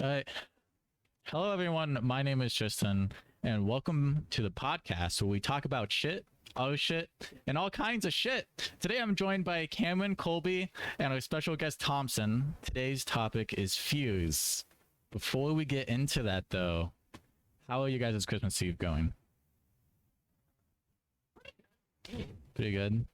Uh, Hello, everyone. My name is Tristan, and welcome to the podcast where we talk about shit, oh shit, and all kinds of shit. Today, I'm joined by Cameron, Colby, and our special guest Thompson. Today's topic is Fuse. Before we get into that, though, how are you guys' Christmas Eve going? Pretty good.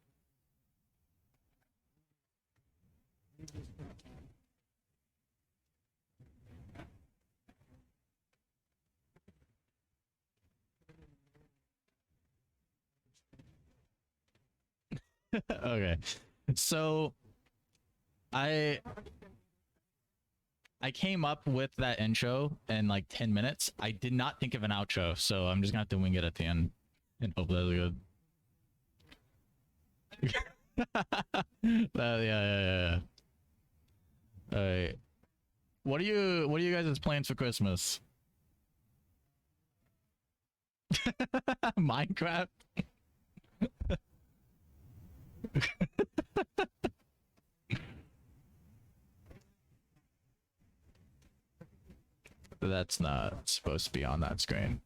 Okay, so I I came up with that intro in like 10 minutes. I did not think of an outro, so I'm just gonna have to wing it at the end and hope that's good. Yeah. All right. What are you guys' plans for Christmas? Minecraft? That's not supposed to be on that screen.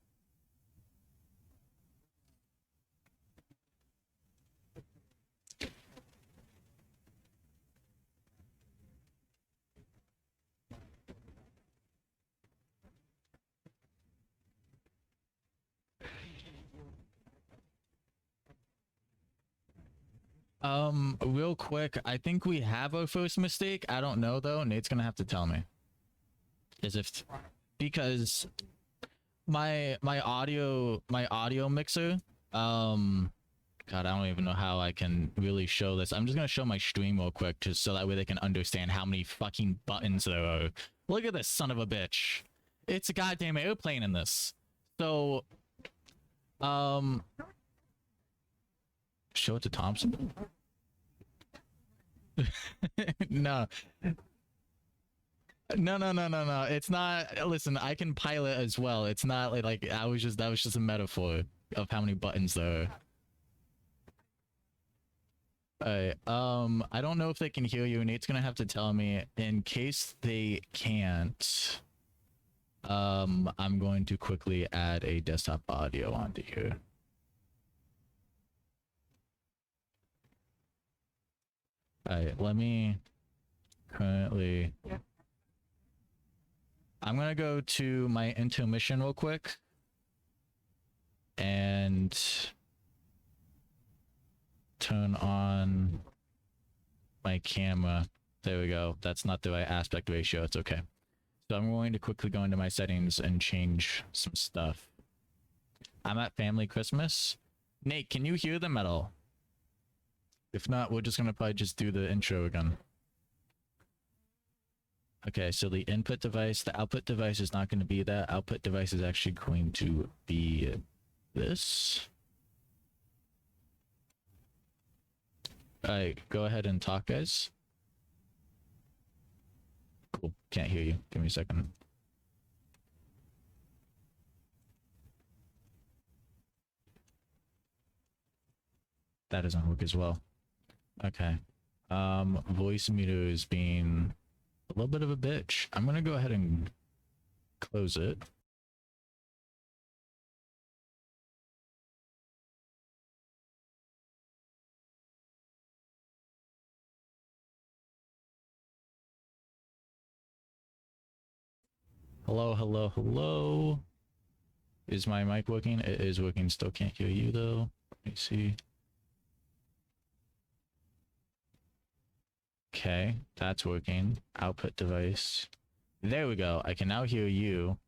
Real quick, I think we have our first mistake. I don't know though. Nate's gonna have to tell me. As if because my audio mixer, God, I don't even know how I can really show this. I'm just gonna show my stream real quick just so that way they can understand how many fucking buttons there are. Look at this son of a bitch. It's a goddamn airplane in this. So show it to Thompson. No. No. It's not. Listen, I can pilot as well. It's not like I was just that was just a metaphor of how many buttons there are. I don't know if they can hear you. Nate's gonna have to tell me. In case they can't, I'm going to quickly add a desktop audio onto here. Alright, let me currently. I'm gonna go to my intermission real quick and turn on my camera. There we go. That's not the right aspect ratio. It's okay. So I'm going to quickly go into my settings and change some stuff. I'm at Family Christmas. Nate, can you hear them at all? If not, we're just gonna probably just do the intro again. Okay, so the input device, the output device is not going to be that. Output device is actually going to be this. Alright, go ahead and talk, guys. Cool, can't hear you. Give me a second. That doesn't work as well. Okay. Voice meter is being a little bit of a bitch. I'm gonna go ahead and close it. Hello. Is my mic working? It is working. Still can't hear you though. Let me see. Okay, that's working. Output device. There we go. I can now hear you.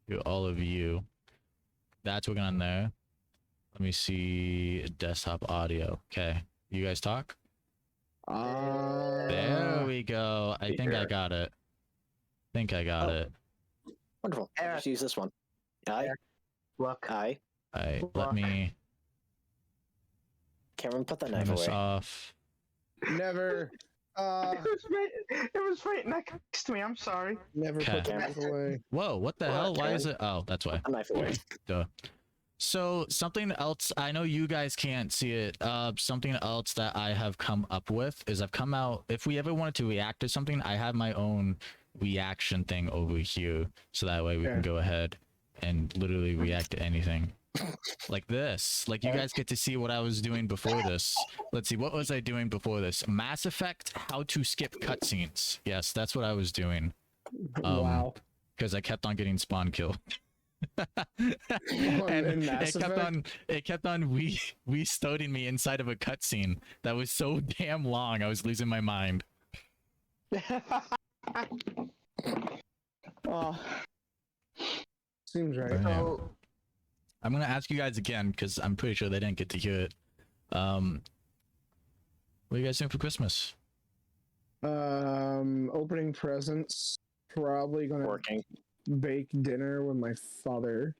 Hear all of you. That's working on there. Let me see desktop audio. Okay, you guys talk? There we go. I think I got it. Wonderful. Just use this one. Hi. Look. Hi. Alright, let me Cameron, put that turn knife this away. off. Never. It was right next to me. I'm sorry. Never Okay. put the knife away. Whoa, what the Well, hell? Why okay. is it? Oh, that's why. Put the knife away. Duh. So something else, I know you guys can't see it. Something else that I have come up with is I've come out, if we ever wanted to react to something, I have my own reaction thing over here, so that way we can go ahead and literally react to anything. Like this. Like you guys get to see what I was doing before this. Let's see, what was I doing before this? Mass Effect, how to skip cutscenes. Yes, that's what I was doing. Wow. Because I kept on getting spawn killed. In And Mass it kept on restarting me inside of a cutscene that was so damn long. I was losing my mind. Oh, Seems right. Yeah. so I'm gonna ask you guys again because I'm pretty sure they didn't get to hear it. What are you guys doing for Christmas? Opening presents. Probably gonna Working. bake dinner with my father.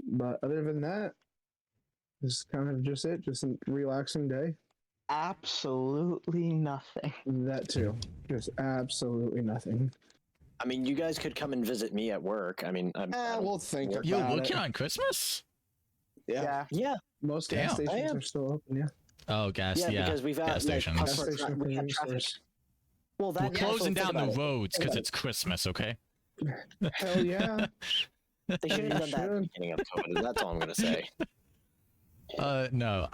But other than that, this is kind of just it. Just a relaxing day. absolutely nothing. That too. Just absolutely nothing. I mean, you guys could come and visit me at work. I mean, We'll think about You're it. working on Christmas? Yeah. yeah, Most gas Damn. stations are still open, yeah. Oh, gas, yeah, yeah. because we've had gas stations. Like, Gas station we had convenience traffic. stores. Well, that We're closing think down the about it. roads because it's Christmas, okay? Hell yeah. They should have done that at the Should. beginning of COVID. That's all I'm gonna say. No.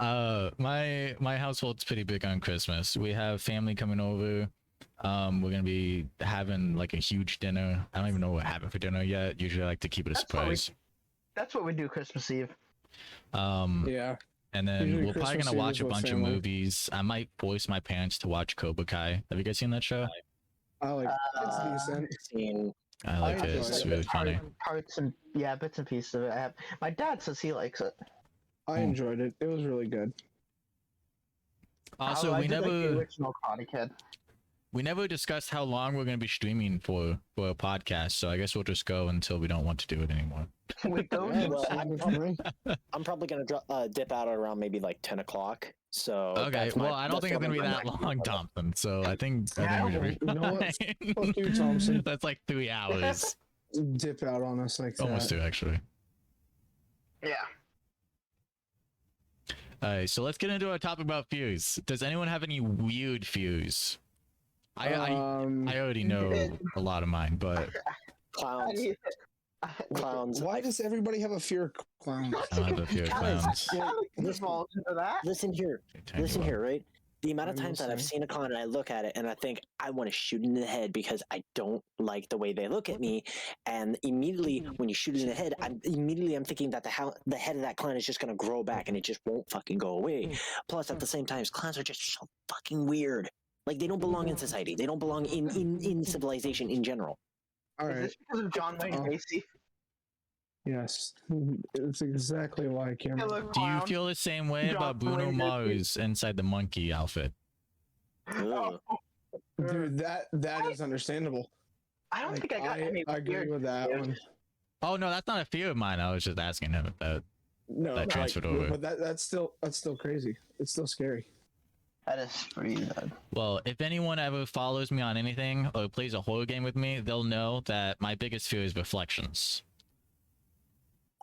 My household's pretty big on Christmas. We have family coming over. We're gonna be having like a huge dinner. I don't even know what we're having for dinner yet. Usually I like to keep it a That's what we- surprise. That's what we do Christmas Eve. Yeah. And then Usually we're probably Christmas gonna Eve watch is a with bunch of family. movies. I might force my parents to watch Cobra Kai. Have you guys seen that show? I like it's decent. Seen I like I it. It's enjoy really funny. Parts and bits and pieces of it. I have. My dad says he likes it. I enjoyed it. It was really good. Also, I we did like the never original Karate Kid. discussed how long we're gonna be streaming for a podcast. So I guess we'll just go until we don't want to do it anymore. We go Yeah, to well, sounds good for me. I'm probably gonna dip out at around maybe like 10 o'clock. So Okay, that's my- well, I don't that's think it's what gonna be I'm that gonna long, Thompson. So I think we Yeah, should be you know what? fine. Fuck you, Thompson. That's like 3 hours. Dip out on us like Almost that. 2, actually. Yeah. Alright, so let's get into our topic about fears. Does anyone have any weird fears? I already know a lot of mine, but Clowns. Clowns. Why does everybody have a fear of clowns? I don't have a fear of clowns. Listen, Into that. listen here. Tell you Listen what. here, right? The amount of I'm times that I've listening. seen a clown and I look at it and I think I want to shoot it in the head because I don't like the way they look at me. And immediately when you shoot it in the head, I'm thinking that the head of that clown is just going to grow back and it just won't fucking go away. Plus, at the same time, clowns are just so fucking weird. Like, they don't belong in society. They don't belong in civilization in general. All Is right. this because of John Wayne Oh. Gacy? Yes. It's exactly why, Cameron. Killer Do you clown. feel the same way John about Bruno Wayne Gacy. Mars inside the monkey outfit? Ugh. Dude, that is understandable. I don't Like, think I got any I agree weird with that fears. one. Oh no, that's not a fear of mine. I was just asking him about. No, That transferred over. But that's still crazy. It's still scary. That is pretty bad. Well, if anyone ever follows me on anything or plays a horror game with me, they'll know that my biggest fear is reflections.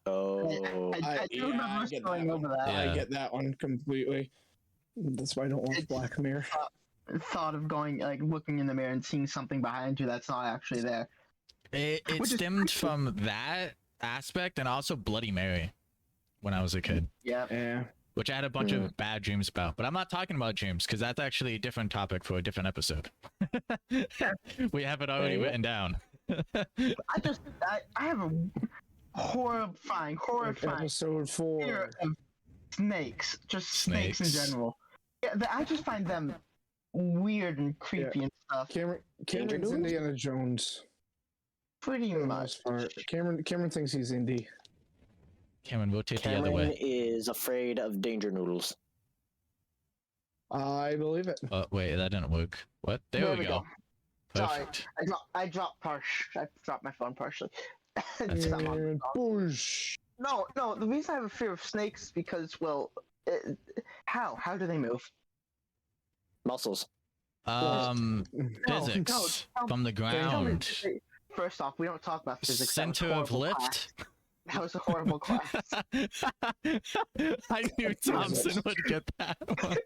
Oh. I do remember us get going that over one. that. Yeah. I get that one completely. That's why I don't watch It's- Black Mirror. Thought of going, like, looking in the mirror and seeing something behind you that's not actually there. It Which is stemmed from that aspect and also Bloody Mary when I was a kid, Yeah. Yeah. which I had a bunch of bad dreams about. But I'm not talking about dreams because that's actually a different topic for a different episode. We have it already Hey, written down. I have a horrifying Episode 4. fear of snakes. Just snakes in Snakes. general. Yeah, I just find them weird and creepy and stuff. Cameron's Noodles? Indiana Jones. Pretty For the much. most part. Cameron thinks he's indie. Cameron, rotate the other Cameron way. is afraid of danger noodles. I believe it. Oh, wait, that didn't work. What? There we go. Sorry. Perfect. I dropped my phone partially. That's Something on- And boosh. No, the reason I have a fear of snakes is because, well, how do they move? Muscles. Physics no, from the Tell me- ground. First off, we don't talk about physics. That was Center of horrible lift. class. That was a horrible class. I knew Thompson would get that one.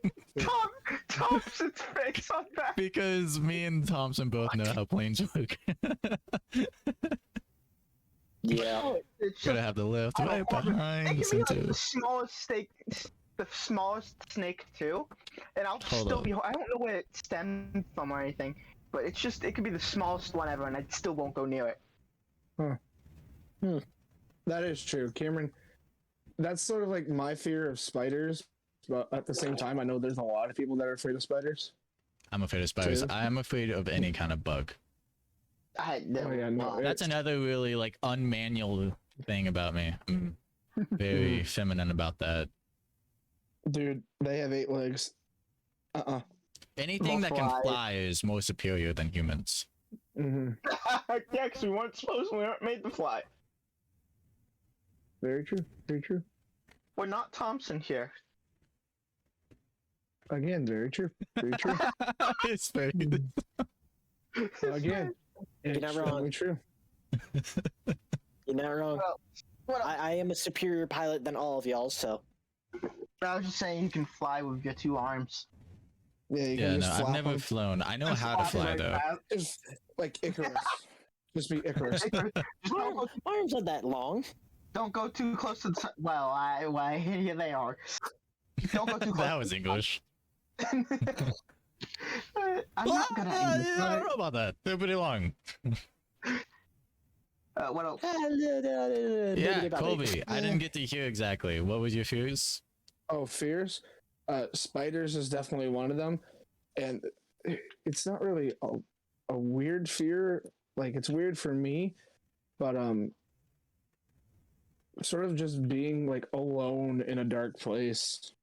Thompson's face on that. Because me and Thompson both know how planes work. Yeah. It's Gotta just, have the lift I right don't know. behind It the can be like center. the smallest snake too, and I'll Hold still up. be. I don't know where it stemmed from or anything, but it's just it could be the smallest one ever, and I still won't go near it. That is true, Cameron. That's sort of like my fear of spiders, but at the same time, I know there's a lot of people that are afraid of spiders. I'm afraid of spiders. Too. I am afraid of any kind of bug. I no. Oh, yeah, no, That's another really like unmanual thing about me. I'm very feminine about that. Dude, they have 8 legs. Anything that can Fly. fly is more superior than humans. Mm-hmm. Yeah, 'cause we weren't supposed. We weren't made to fly. Very true. Very true. We're not Thompson here. Again, very true. Very true. It's very Again, You're not extremely wrong. true. You're not wrong. What I am a superior pilot than all of y'all, so. I was just saying you can fly with your 2 arms. Yeah, you Yeah, can no, just I've flap never them. flown. I know Just how to flap fly like though. that. Just like Icarus. Just be Icarus. Just My arms aren't that long. don't go too close to the sun. Well, here they are. Don't go too close. That was English. I'm not good at English. I don't know about that. They're pretty long. What else? Yeah, Colby, I didn't get to hear exactly. What was your fears? Oh, fears? Spiders is definitely one of them. And it's not really a weird fear. Like, it's weird for me, but sort of just being like alone in a dark place.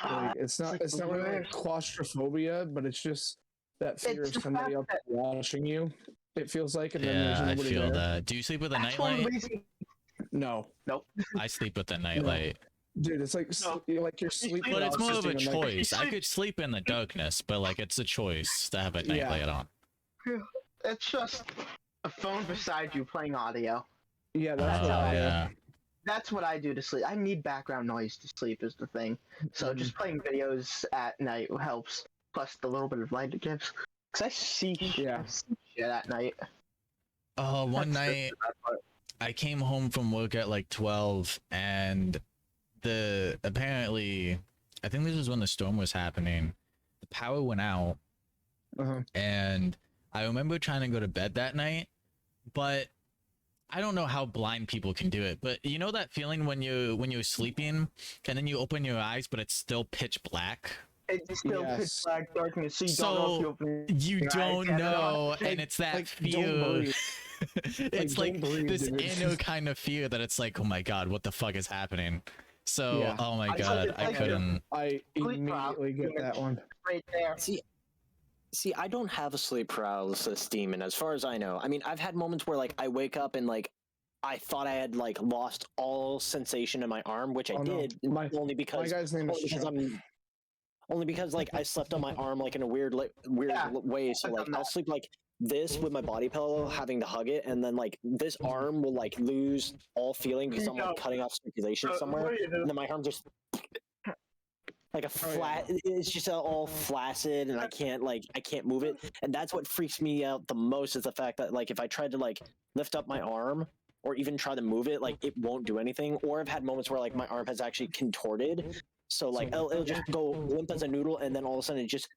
Like, it's not really like claustrophobia, but it's just that fear It's of the somebody fact else that- watching you. It feels like, and then there's Yeah, I nobody feel there. that. Do you sleep with a That's one nightlight? reason. No, I sleep with a nightlight. dude, it's like No. you're sleeping. But it's more of a sitting in, like, choice. I could sleep in the darkness, but like it's a choice to have a Yeah. nightlight on. It's just a phone beside you playing audio. Yeah, Oh, that's what I yeah. That's what I do to sleep. I need background noise to sleep is the thing. So just playing videos at night helps. Plus the little bit of light it gives. Cause I see Yeah. shit at night. Oh, one That's the night bad part. I came home from work at like 12 and apparently I think this was when the storm was happening. The power went out Uh-huh. and I remember trying to go to bed that night, but I don't know how blind people can do it, but you know that feeling when you're sleeping and then you open your eyes but it's still pitch black? It's still pitch Yes. black darkness, so you So, don't know if you open You your eyes don't yet or not. know, and Like- it's that like, don't fear. breathe. It's Like, like don't breathe, this dude. inner kind of fear that it's like, oh my god, what the fuck is happening? So, Yeah. oh my I god, like- I like- couldn't. I Sleep immediately get that one. right there. See, I don't have a sleep paralysis demon, as far as I know. I mean, I've had moments where like I wake up and like I thought I had like lost all sensation in my arm, which I Oh, no. did, My only My because guy's name is Chuck. only because like I slept on my arm like in a weird Yeah, way. So I've like done I'll that. sleep like this with my body pillow, having to hug it, and then like this arm will like lose all feeling because I'm like cutting off circulation somewhere, and then my arm just like a Oh, yeah. flat. It's just all flaccid, and I can't move it, and that's what freaks me out the most is the fact that like if I tried to like lift up my arm or even try to move it, like it won't do anything. Or I've had moments where like my arm has actually contorted, so like it'll just go limp as a noodle, and then all of a sudden it just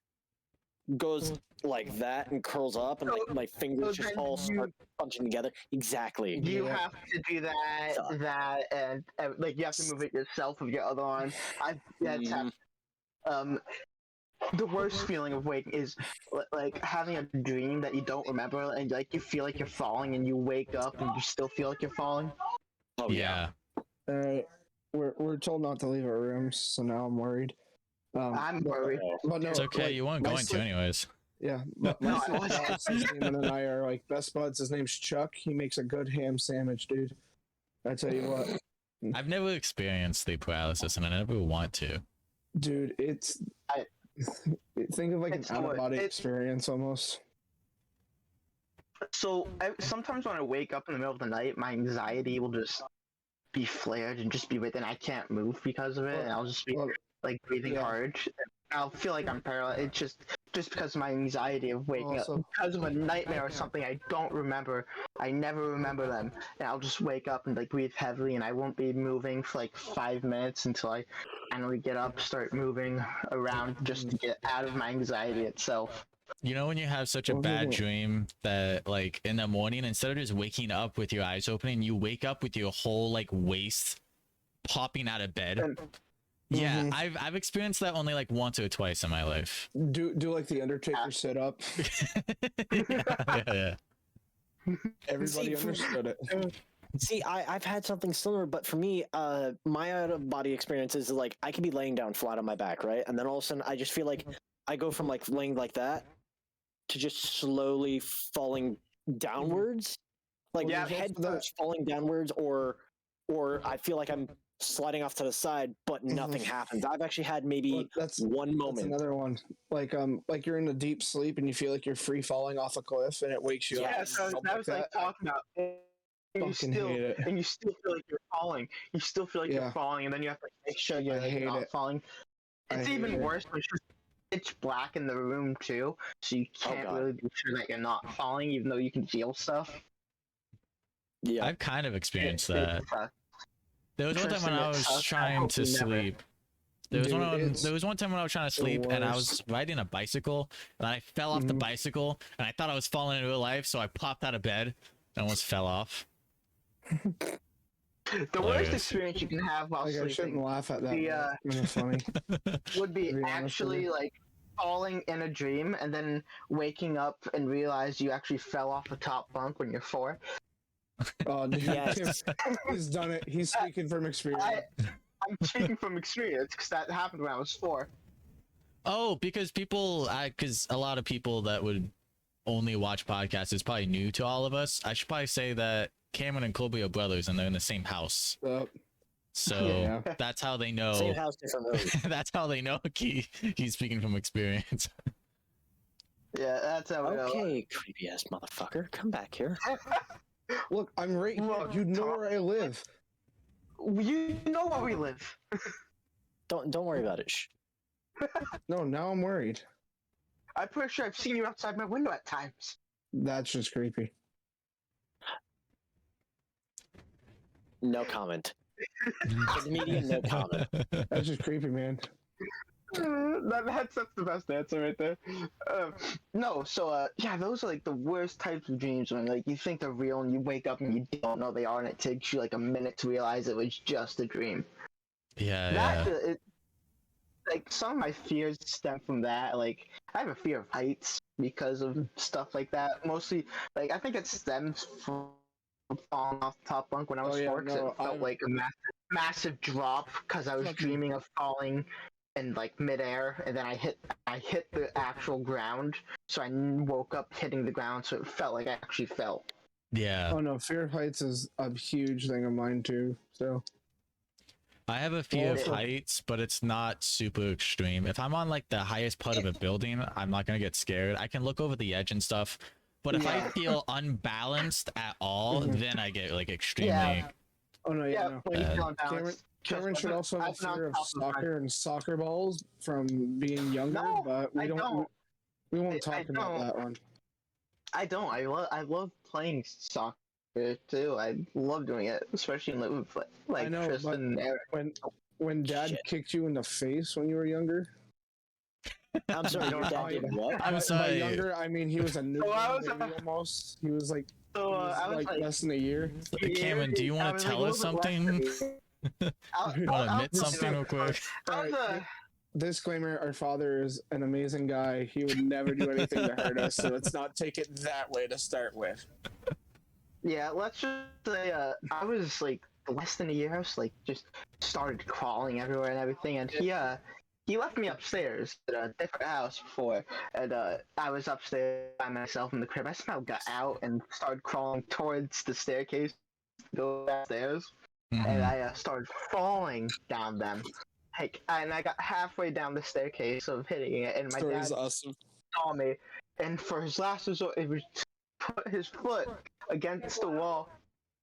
goes like that and curls up, and like my fingers just then all start punching together. Exactly. You Yeah. have to do that, and like you have to move it yourself with your other arm. That's the worst feeling of waking is like having a dream that you don't remember, and like you feel like you're falling, and you wake up and you still feel like you're falling. Oh Yeah. We're told not to leave our rooms, so now I'm worried. I'm but- worried. But no, It's okay, like, you weren't my going to sleep- anyways. Yeah, my sleep demon and I are like best buds. His name's Chuck. He makes a good ham sandwich, dude. I tell you what, I've never experienced sleep paralysis and I never want to. dude. It's think of like an It's out of body it- experience almost. So sometimes when I wake up in the middle of the night, my anxiety will just be flared and just be within. I can't move because of it, and I'll just be Well, like breathing yeah. hard. I'll feel like I'm paralyzed. It's just just because of my anxiety of waking Also- up, because of a nightmare or something I don't remember. I never remember them, and I'll just wake up and like breathe heavily, and I won't be moving for like 5 minutes until I finally get up, start moving around just to get out of my anxiety itself. You know when you have such a bad dream that like in the morning, instead of just waking up with your eyes opening, you wake up with your whole like waist popping out of bed. Yeah, I've experienced that only like once or twice in my life. Do like the Undertaker sit up. Yeah. Everybody understood it. See, I've had something similar, but for me, my out of body experience is like I could be laying down flat on my back, right, and then all of a sudden I just feel like I go from like laying like that to just slowly falling downwards, like Yeah, head first falling downwards, or I feel like I'm sliding off to the side, but nothing happens. I've actually had maybe one That's moment. another one. Like you're in a deep sleep and you feel like you're free falling off a cliff and it wakes you up. Yeah, so that was like talking about. And you Fucking still hate it. and you still feel like you're falling. You still feel like you're falling, and then you have to make sure you're hate not it. falling. It's hate even it. worse when it's just pitch black in the room too, so you can't God. really be sure that you're not falling, even though you can feel stuff. Yeah, I've kind of experienced It that. sucks. There was one time when I was trying to sleep. There was one time when I was trying to sleep and I was riding a bicycle and I fell off the bicycle and I thought I was falling into real life, so I popped out of bed and almost fell off. The worst Hilarious. experience you can have while Like I shouldn't sleeping laugh at that. The, It's kinda funny. would be To be honest with actually you. like falling in a dream and then waking up and realize you actually fell off the top bunk when you're 4. Oh, dude, Yes. he's done it. He's speaking from experience. I'm speaking from experience because that happened when I was 4. Oh, because a lot of people that would only watch podcasts is probably new to all of us. I should probably say that Cameron and Colby are brothers and they're in the same house. So Yeah. that's how they know. same house, different room. That's how they know he's speaking from experience. Yeah, that's how we know. Okay, creepy ass motherfucker, come back here. Look, I'm right here. Look, You know Tom. where I live. You know where we live. Don't worry about it. Shh. No, now I'm worried. I'm pretty sure I've seen you outside my window at times. That's just creepy. No comment. For the media, no comment. That's just creepy, man. That's the best answer right there. No, so yeah, those are like the worst types of dreams when like you think they're real and you wake up and you don't know they are, and it takes you like a minute to realize it was just a dream. Yeah. Like some of my fears stem from that. Like I have a fear of heights because of stuff like that. Mostly, like I think it stems from falling off the top bunk when I was 4. 'Cause it felt like a massive drop because I was dreaming of falling in like midair, and then I hit the actual ground. So I woke up hitting the ground, so it felt like I actually fell. Yeah. Oh no, fear of heights is a huge thing of mine too. So I have a fear of heights, but it's not super extreme. If I'm on like the highest part of a building, I'm not gonna get scared. I can look over the edge and stuff. But if I feel unbalanced at all, then I get like extremely. Yeah. oh no, yeah, no. When you feel unbalanced. Cameron should also have a fear of soccer and soccer balls from being younger, No, but we I don't. don't. We won't talk I about don't. that one. I don't. I love playing soccer too. I love doing it, especially with like I know, Tristan and Eric. When Dad Shit. kicked you in the face when you were younger. I'm sorry, your dad did what? I'm By sorry. younger, I mean he was a new I was, almost. He was like, So I was like, less than a year. Cameron, do you want to tell us something? You want to admit something real quick? Disclaimer: our father is an amazing guy. He would never do anything to hurt us, so let's not take it that way to start with. Yeah, let's just say I was like less than a year. I was like just started crawling everywhere and everything, and he left me upstairs at a different house before, and I was upstairs by myself in the crib. I somehow got out and started crawling towards the staircase to go downstairs, and I started falling down them. And I got halfway down the staircase of hitting it, and my dad awesome. saw me, and for his last resort, it was to put his foot against the wall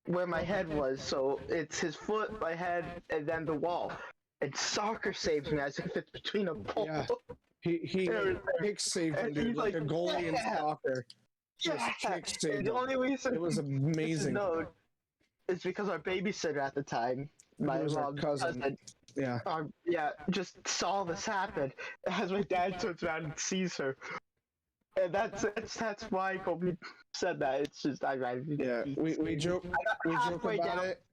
where my head was. So it's his foot, my head, and then the wall. And soccer saves me as if it's between a pole. Yeah. He kick saved him, And dude, he's like a like, goalie in "Yeah." soccer. Just Yeah. kick saved And the him. only reason It was you should amazing. know is because our babysitter at the time, my It was our mom's cousin. Yeah. just saw this happen as my dad turns around and sees her. And that's why Kobe said that. It's just Yeah, we joke halfway about down. it.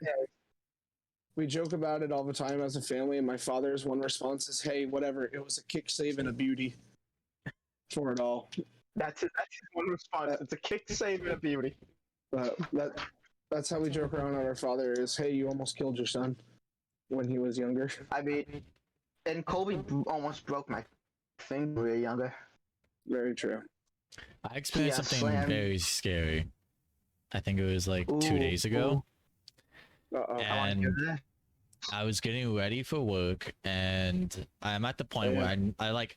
We joke about it all the time as a family, and my father's one response is, "Hey, whatever. It was a kick save and a beauty for it all." That's his one response. It's a kick save and a beauty. That's how we joke around at our father is, "Hey, you almost killed your son when he was younger." I mean, and Kobe almost broke my finger when we were younger. Very true. I experienced Yeah, something slam. very scary. I think it was like 2 Ooh, days ago. Uh-oh. I want to And hear that. I was getting ready for work, and I'm at the point where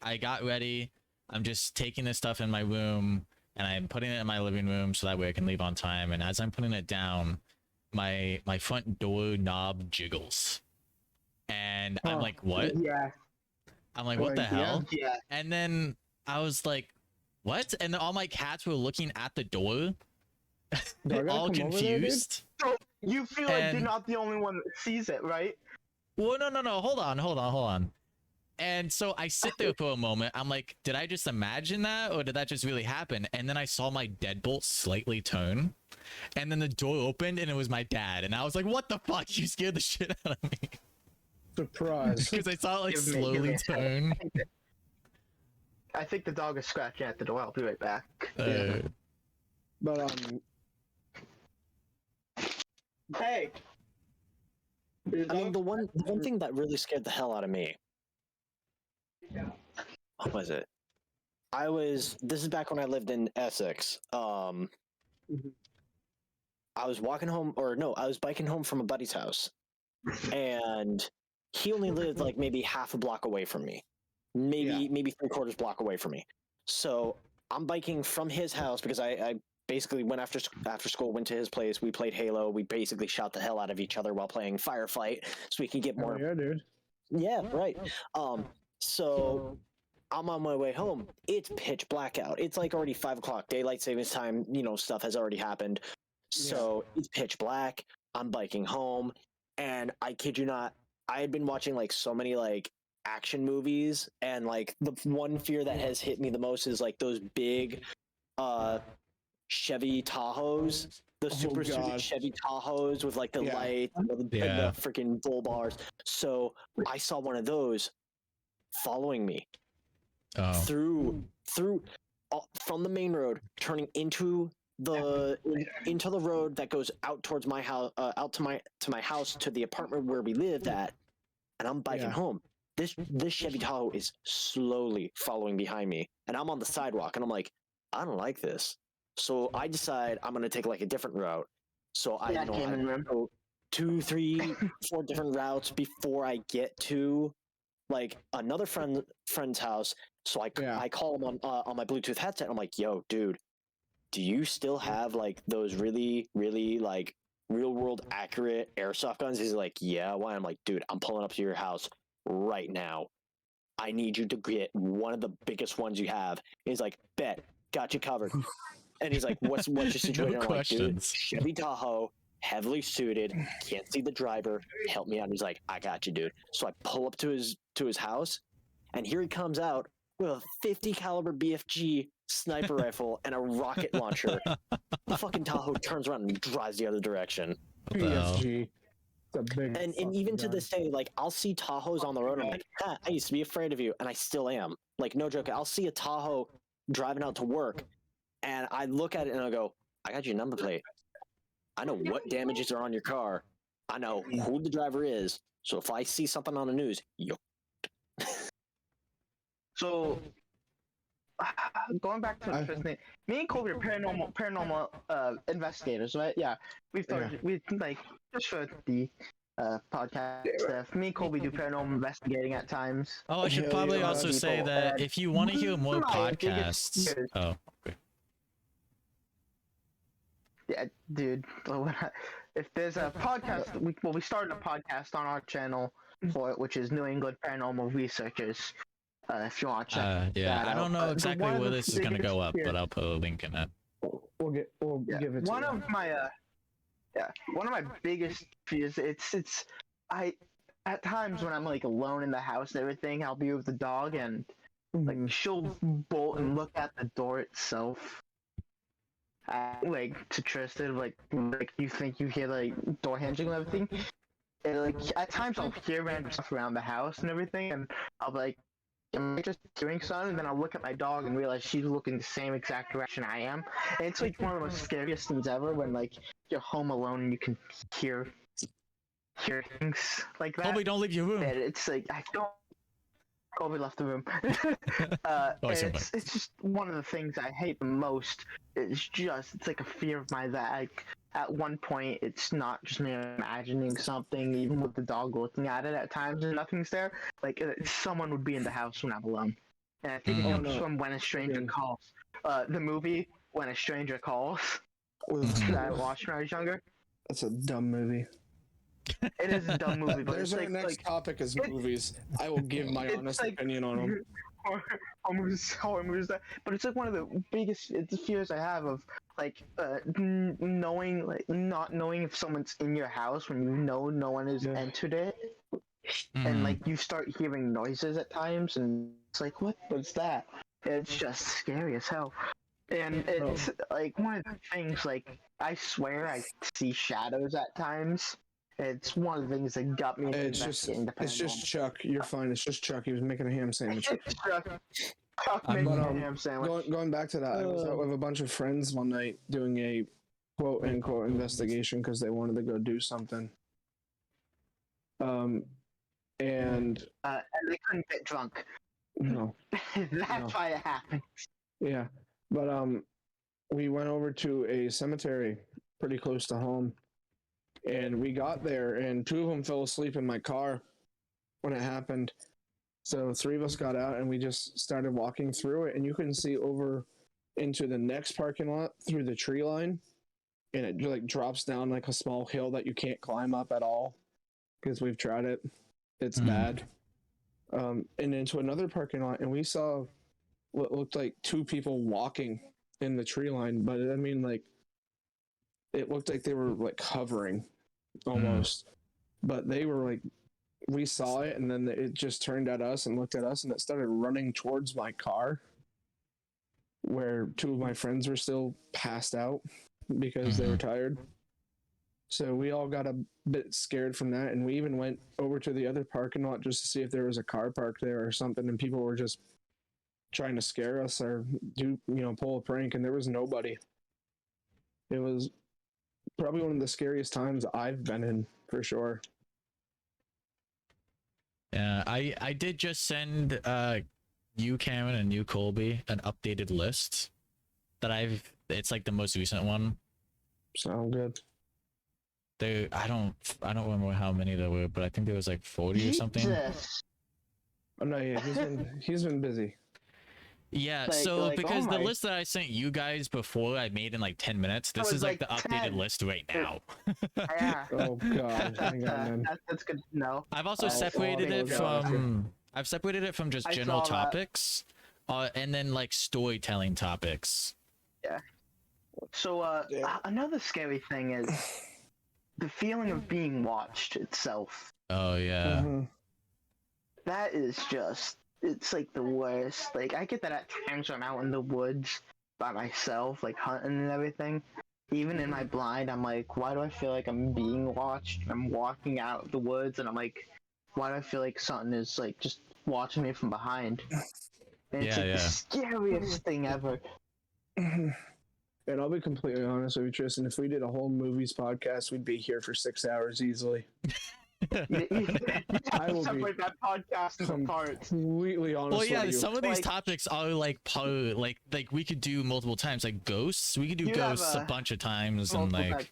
I got ready. I'm just taking this stuff in my room, and I'm putting it in my living room so that way I can leave on time. And as I'm putting it down, my front door knob jiggles, and I'm Huh. like, "What?" Yeah, I'm like, "What the Like, yeah. hell?" yeah. And then I was like, "What?" And then all my cats were looking at the door, Do I gotta all come over there, dude? confused. You feel like you're And- not the only one that sees it, right? Well, no. Hold on. And so I sit there for a moment. I'm like, did I just imagine that, or did that just really happen? And then I saw my deadbolt slightly turn, and then the door opened, and it was my dad. And I was like, "What the fuck? You scared the shit out of me." Surprise. Because I saw it like Give me slowly a turn. I think the dog is scratching at the door. I'll be right back. Uh, But Hey. I mean, the one thing that really scared the hell out of me. What was it? This is back when I lived in Essex. I was walking home, or no, I was biking home from a buddy's house, and he only lived like maybe half a block away from me, maybe 3/4 block away from me. So I'm biking from his house because I basically went after school, went to his place. We played Halo. We basically shot the hell out of each other while playing Firefight, so we can get more. oh, yeah, dude. Yeah, right. So I'm on my way home. It's pitch black out. It's like already 5 o'clock. Daylight savings time, stuff has already happened. So it's pitch black. I'm biking home, and I kid you not, I had been watching like so many like action movies, and like the one fear that has hit me the most is like those big Chevy Tahoes, the super suited God. Chevy Tahoes with like the Yeah. lights and the freaking bull bars. So I saw one of those following me oh, through from the main road, turning into the road that goes out towards my house, out to my house, to the apartment where we lived at, and I'm biking Yeah. home. This Chevy Tahoe is slowly following behind me, and I'm on the sidewalk, and I'm like, I don't like this. So I decide I'm gonna take like a different route. So I go 2, 3, 4 different routes before I get to like another friend's house. So I call him on my Bluetooth headset. I'm like, "Yo, dude, do you still have like those really, really like real world accurate airsoft guns?" He's like, "Yeah, why?" I'm like, "Dude, I'm pulling up to your house right now. I need you to get one of the biggest ones you have." He's like, "Bet, got you covered." And he's like, what's your situation?" No I'm like, "Dude, questions. Chevy Tahoe, heavily suited, can't see the driver, help me out." He's like, "I got you, dude." So I pull up to his house, and here he comes out with a 50 caliber BFG sniper rifle and a rocket launcher. The fucking Tahoe turns around and drives the other direction. what the hell? PSG. It's a big And fucking even to gun. this day, like I'll see Tahoes on the road. I'm like, I used to be afraid of you, and I still am. Like, no joke. I'll see a Tahoe driving out to work, and I look at it and I go, "I got your number plate. I know what damages are on your car. I know who the driver is. So if I see something on the news, yo." So, going back to the first thing, me and Kobe are paranormal investigators, right? Yeah, we like just for the podcast stuff. Me and Kobe do paranormal investigating at times. Oh, I should Hell probably yeah. also say that if you want to hear more My biggest podcasts, fears- oh, okay. Yeah, dude. If there's a podcast, we started a podcast on our channel for it, which is New England Paranormal Researchers. if you want to check Yeah, that I don't out. know The exactly one of where the this is gonna biggest go up, fears- but I'll put a link in it. We'll give it to one you. of my one of my biggest fears. It's I at times when I'm like alone in the house and everything, I'll be with the dog and like Mhm. she'll bolt and look at the door itself. Like to Tristan, like you think you hear like door hinging and everything. And like at times I'll hear random stuff around the house and everything, and I'll be like, am I just hearing something? And then I'll look at my dog and realize she's looking the same exact direction I am. And it's like one of the most scariest things ever when like you're home alone and you can hear things like that. Colby, don't leave your room. And it's like I don't. Kobe left the room. Oh, it's just one of the things I hate the most. It's like a fear of mine that at one point it's not just me imagining something, even with the dog looking at it at times and nothing's there. Like someone would be in the house when I'm alone. And I think it comes from When a Stranger Calls. The movie When a Stranger Calls that I watched when I was younger. That's a dumb movie. It is a dumb movie, but There's it's our like, next topic is movies. I will give my honest opinion on them. horror movies that, but it's like one of the biggest fears I have of like knowing, like not knowing if someone's in your house when you know no one has entered it, and like you start hearing noises at times, and it's like what's that? It's just scary as hell. And it's like one of the things, like I swear I see shadows at times. It's one of the things that got me. It's just Chuck. You're fine. It's just Chuck. He was making a ham sandwich. Going back to that, I was out with a bunch of friends one night doing a quote unquote investigation because they wanted to go do something. And they couldn't get drunk. No. That's why it happened. Yeah, but we went over to a cemetery pretty close to home. And we got there, and two of them fell asleep in my car when it happened. So three of us got out, and we just started walking through it, and you can see over into the next parking lot through the tree line, and it like drops down like a small hill that you can't climb up at all because we've tried it. It's bad. And into another parking lot, and we saw what looked like two people walking in the tree line, but I mean, like, it looked like they were like hovering almost, but they were like, we saw it, and then it just turned at us and looked at us, and it started running towards my car where two of my friends were still passed out because they were tired. So we all got a bit scared from that, and we even went over to the other parking lot just to see if there was a car parked there or something, and people were just trying to scare us or pull a prank, and there was nobody. It was probably one of the scariest times I've been in, for sure. Yeah, I did just send you, Cameron, and you, Colby, an updated list that it's like the most recent one. Sound good. I don't remember how many there were, but I think there was like 40 or something. Oh no, yeah, he's been busy. Yeah, because the list that I sent you guys before I made in like 10 minutes, this is like the updated list right now. Yeah. Oh god. That's good to know. I've also separated it from just general topics, and then like storytelling topics. Yeah. So another scary thing is the feeling of being watched itself. Oh yeah. That is just, it's like the worst. Like I get that at times when I'm out in the woods by myself, like hunting and everything. Even in my blind, I'm like, why do I feel like I'm being watched? I'm walking out of the woods, and I'm like, why do I feel like something is like just watching me from behind? And it's the scariest thing ever. And I'll be completely honest with you, Tristan. If we did a whole movies podcast, we'd be here for 6 hours easily. I will separate that podcast apart. Completely honest. Well, yeah, with you. some of these topics are like we could do multiple times, like ghosts. We could do ghosts a bunch of times, and like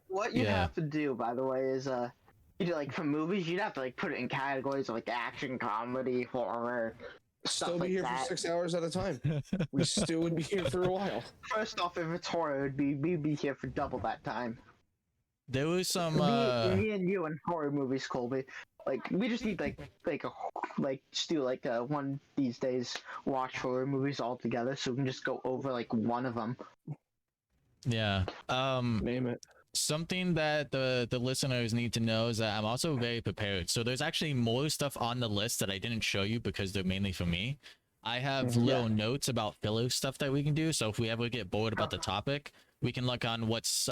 What you have to do, by the way, is you do, like for movies, you'd have to like put it in categories of like action, comedy, horror. Still be here for 6 hours at a time. We still would be here for a while. First off, if it's horror, we'd be here for double that time. there was some Me and you in horror movies, Colby. Like we just need just do like one these days watch horror movies all together, so we can just go over like one of them. Yeah. Name it. Something that the listeners need to know is that I'm also very prepared. So there's actually more stuff on the list that I didn't show you because they're mainly for me. I have little notes about filler stuff that we can do. So if we ever get bored about the topic, we can look on what's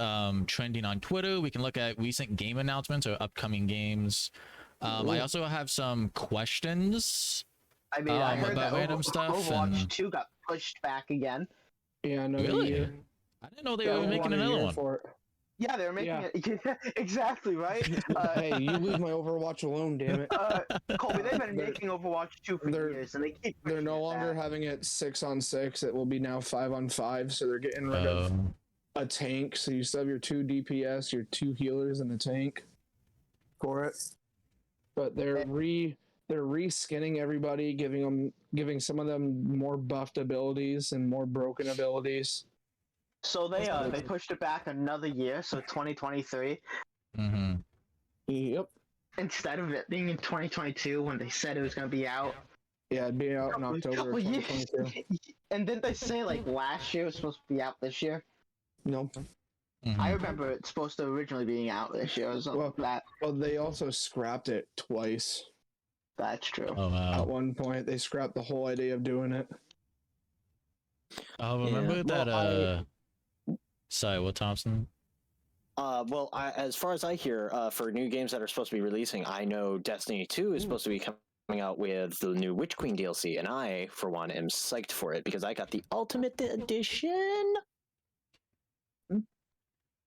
trending on Twitter. We can look at recent game announcements or upcoming games. I also have some questions. I mean, I heard about that random stuff Overwatch and 2 got pushed back again. Yeah, another Really? year. I didn't know they Yeah, were making a another year one. for it. Yeah, they were making it exactly right. Hey, you leave my Overwatch alone, damn it. Colby, they've been making Overwatch 2 for years, and they keep. They're pushing no it longer back. having it 6-on-6. It will be now 5-on-5. So they're getting rid of a tank. So you still have your 2 DPS, your 2 healers, and a tank for it. But they're reskinning everybody, giving some of them more buffed abilities and more broken abilities. So they pushed it back another year, so 2023, Yep. instead of it being in 2022 when they said it was going to be out. Yeah, it'd be out in October Couple years. 2022. And didn't they say like last year was supposed to be out this year? No. I remember it's supposed to originally being out this year. Well, they also scrapped it twice. That's true. Oh wow. At one point, they scrapped the whole idea of doing it. Oh, remember that Well, sorry, what, Thompson? As far as I hear, for new games that are supposed to be releasing, I know Destiny 2 is supposed to be coming out with the new Witch Queen DLC, and I, for one, am psyched for it because I got the Ultimate Edition.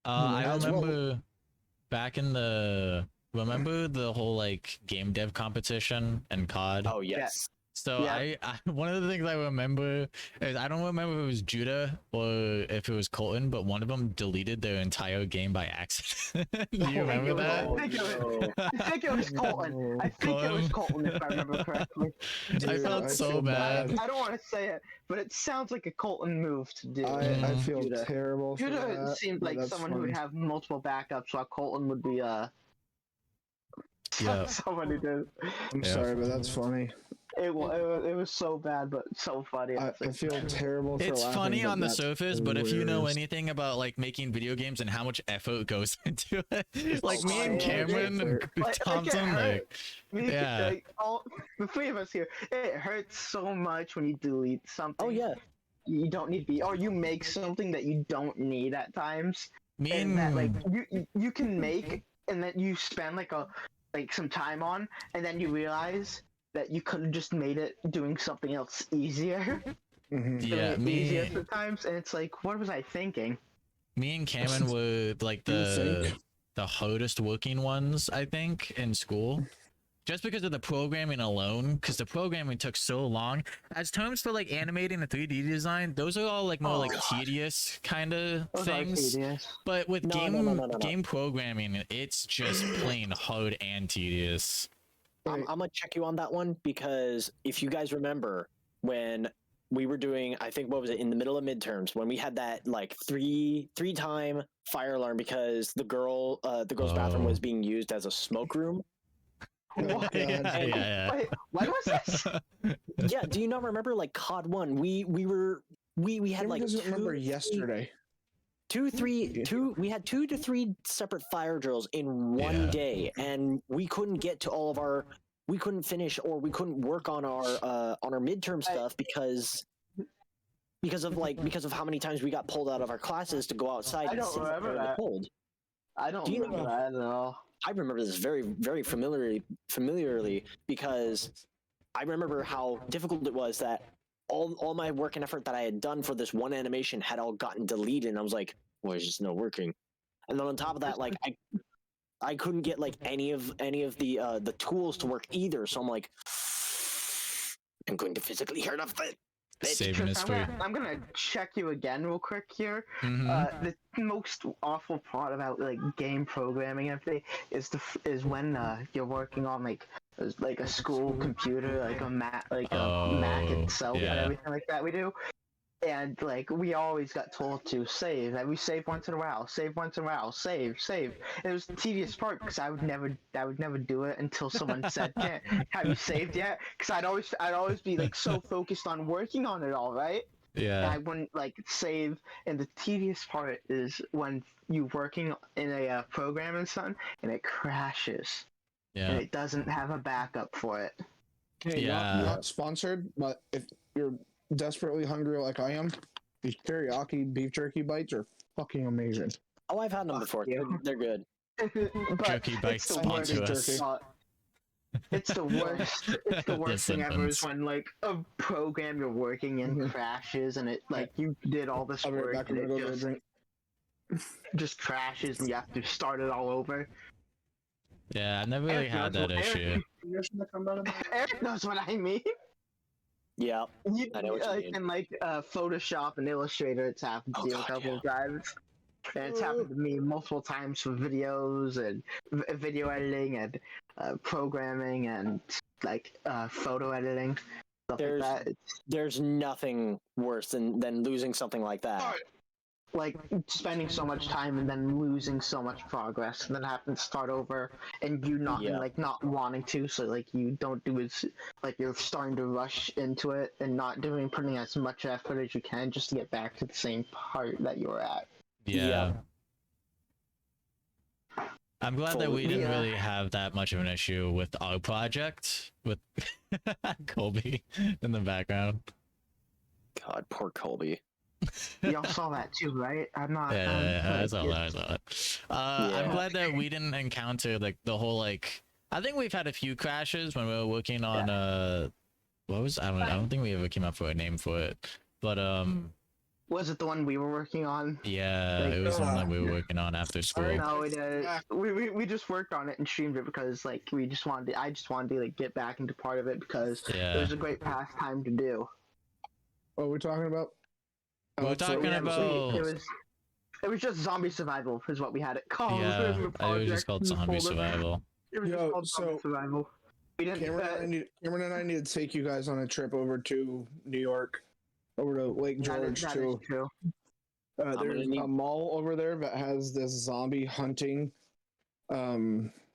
I As well. remember back in remember the whole like game dev competition and COD? Oh yes. So Yeah. I one of the things I remember is I don't remember if it was Judah or if it was Colton, but one of them deleted their entire game by accident. Do you remember that? I think it was Colton. I think it was Colton, if I remember correctly. I felt so feel bad. I don't want to say it, but it sounds like a Colton move to do. I feel Judah. terrible for Judah that. seemed but like that's someone who would funny. have multiple backups, while Colton would be Yeah. someone who did. I'm Yeah. sorry, but that's funny. It was so bad, but so funny. I feel terrible for It's laughing, funny but on the that's surface, but if you know hilarious. anything about like making video games and how much effort goes into it, like me Oh, and yeah, Cameron and Like, Thompson, it like Me, Yeah. like, all the three of us here, it hurts so much when you delete something. Oh yeah. You don't need to be, or you make something that you don't need at times, me and that like and you can make, and then you spend like some time on, and then you realize that you could have just made it doing something else easier. Mhm. yeah, Doing it easier me sometimes, and it's like, what was I thinking? and Cameron were like Do you think? the hardest working ones, I think, in school. Just because of the programming alone, because the programming took so long. As terms for like animating and 3D design, those are all like more Oh, like God. tedious kind of Those are things. tedious. But with No. game programming, it's just plain hard and tedious. I'm gonna check you on that one because if you guys remember when we were doing, I think what was it in the middle of midterms when we had that like three time fire alarm because the girl's bathroom was being used as a smoke room. What? Yeah. Wait, when was this? Yeah, do you not remember like COD 1? We had Who like doesn't remember yesterday? we had 2 to 3 separate fire drills in one Yeah. day, and we couldn't get to all of we couldn't finish or we couldn't work on our midterm stuff because of how many times we got pulled out of our classes to go outside I and don't sit remember there in the that. cold. I don't Do you remember that at all. I remember this very, very familiarly because I remember how difficult it was that all my work and effort that I had done for this one animation had all gotten deleted, and I was like, well, it's just not working. And then on top of that, like I couldn't get like any of the tools to work either, so I'm like, I'm going to physically hurt off it. Saving Chris, history. I'm gonna check you again real quick here. Mhm. The most awful part about like game programming and everything is when you're working on like a school computer, like a Mac, Oh, Mac itself yeah. and everything like that. We do. and like we always got told to save. And we save once in a while, save once in a while, save. And it was the tedious part because I would never do it until someone said, "Can't have you saved yet?" Because I'd always be like so focused on working on it all, right? And Yeah. I wouldn't like save. And the tedious part is when you working in a program and something, and it crashes, and Yeah. it doesn't have a backup for it. Hey, Yeah. not sponsored, but if you're desperately hungry like I am, these teriyaki beef jerky bites are fucking amazing. Oh, I've had them before. They're good. But Jerky bites sponsor us. It's the worst. It's the worst thing ever. Is Simpsons. when like a program you're working in crashes, and it like you did all this I'll be right work, back. and I'm gonna it go get a drink. just crashes, and you have to start it all over. Yeah, I've never really Eric had knows that what- issue. Eric knows what I mean. Yeah. You, I know what you like mean. in like Photoshop and Illustrator, it's happened to Oh, me a God, couple yeah. of times. And it's happened to me multiple times for videos and video editing and programming and like photo editing, stuff There's- like that. There's nothing worse than losing something like that. Like spending so much time and then losing so much progress, and then having to start over, and you not Yeah. like not wanting to, so like you don't do as like you're starting to rush into it and not putting as much effort as you can just to get back to the same part that you were at. Yeah. I'm glad that we didn't Yeah. really have that much of an issue with our project with Colby in the background. God, poor Colby. Y'all saw that too, right? I'm not. Yeah, I saw that. I saw that. I'm Yeah. glad that we didn't encounter like the whole like. I think we've had a few crashes when we were working on what was I don't think we ever came up with a name for it, but Was it the one we were working on? yeah, Like, it was the one that we were working on after school. No, we just worked on it and streamed it because like I just wanted to like get back into part of it because it Yeah, was a great pastime to do. What are we talking about? We're talking Yeah, about- it was just zombie survival is what we had it called. yeah. It was It was just called zombie survival. It was Yo, just called zombie so- survival. We didn't. Cameron and I need to take you guys on a trip over to New York, over to Lake George that is too. true. gonna There's need- a mall over there that has this zombie hunting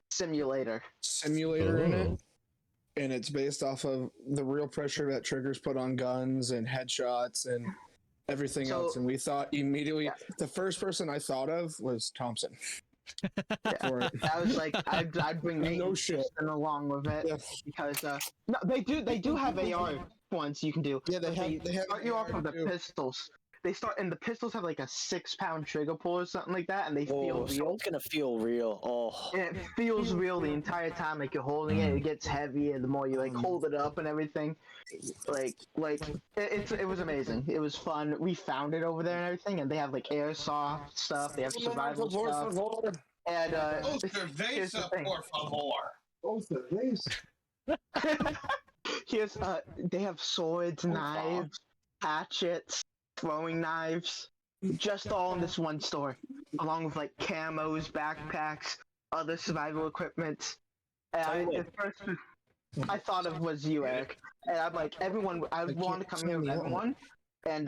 Simulator. simulator in it, Ooh. and it's based off of the real pressure that triggers put on guns and headshots and everything So- else. And we thought immediately, Yeah. the first person I thought of was Thompson. Yeah. For it. I was like, I'd bring Nate No and shit. Tristan along with it Yeah. because no, they do have AR ones you can do. Yeah, they But have start you off AR with the too. pistols. The pistols have like a 6-pound trigger pull or something like that, and they feel Oh, so real. it's gonna feel real. Oh, And it feels real the entire time, like you're holding it. It gets heavy, and the more you like hold it up and everything, it was amazing. It was fun. We found it over there and everything, and they have like airsoft stuff. They have survival stuff. And here's the thing. Here's they have swords, knives, hatchets, throwing knives, just all in this one store, along with like camos, backpacks, other survival equipment. And the first I thought of was you, Eric, and I'm like everyone. I want to come here with everyone and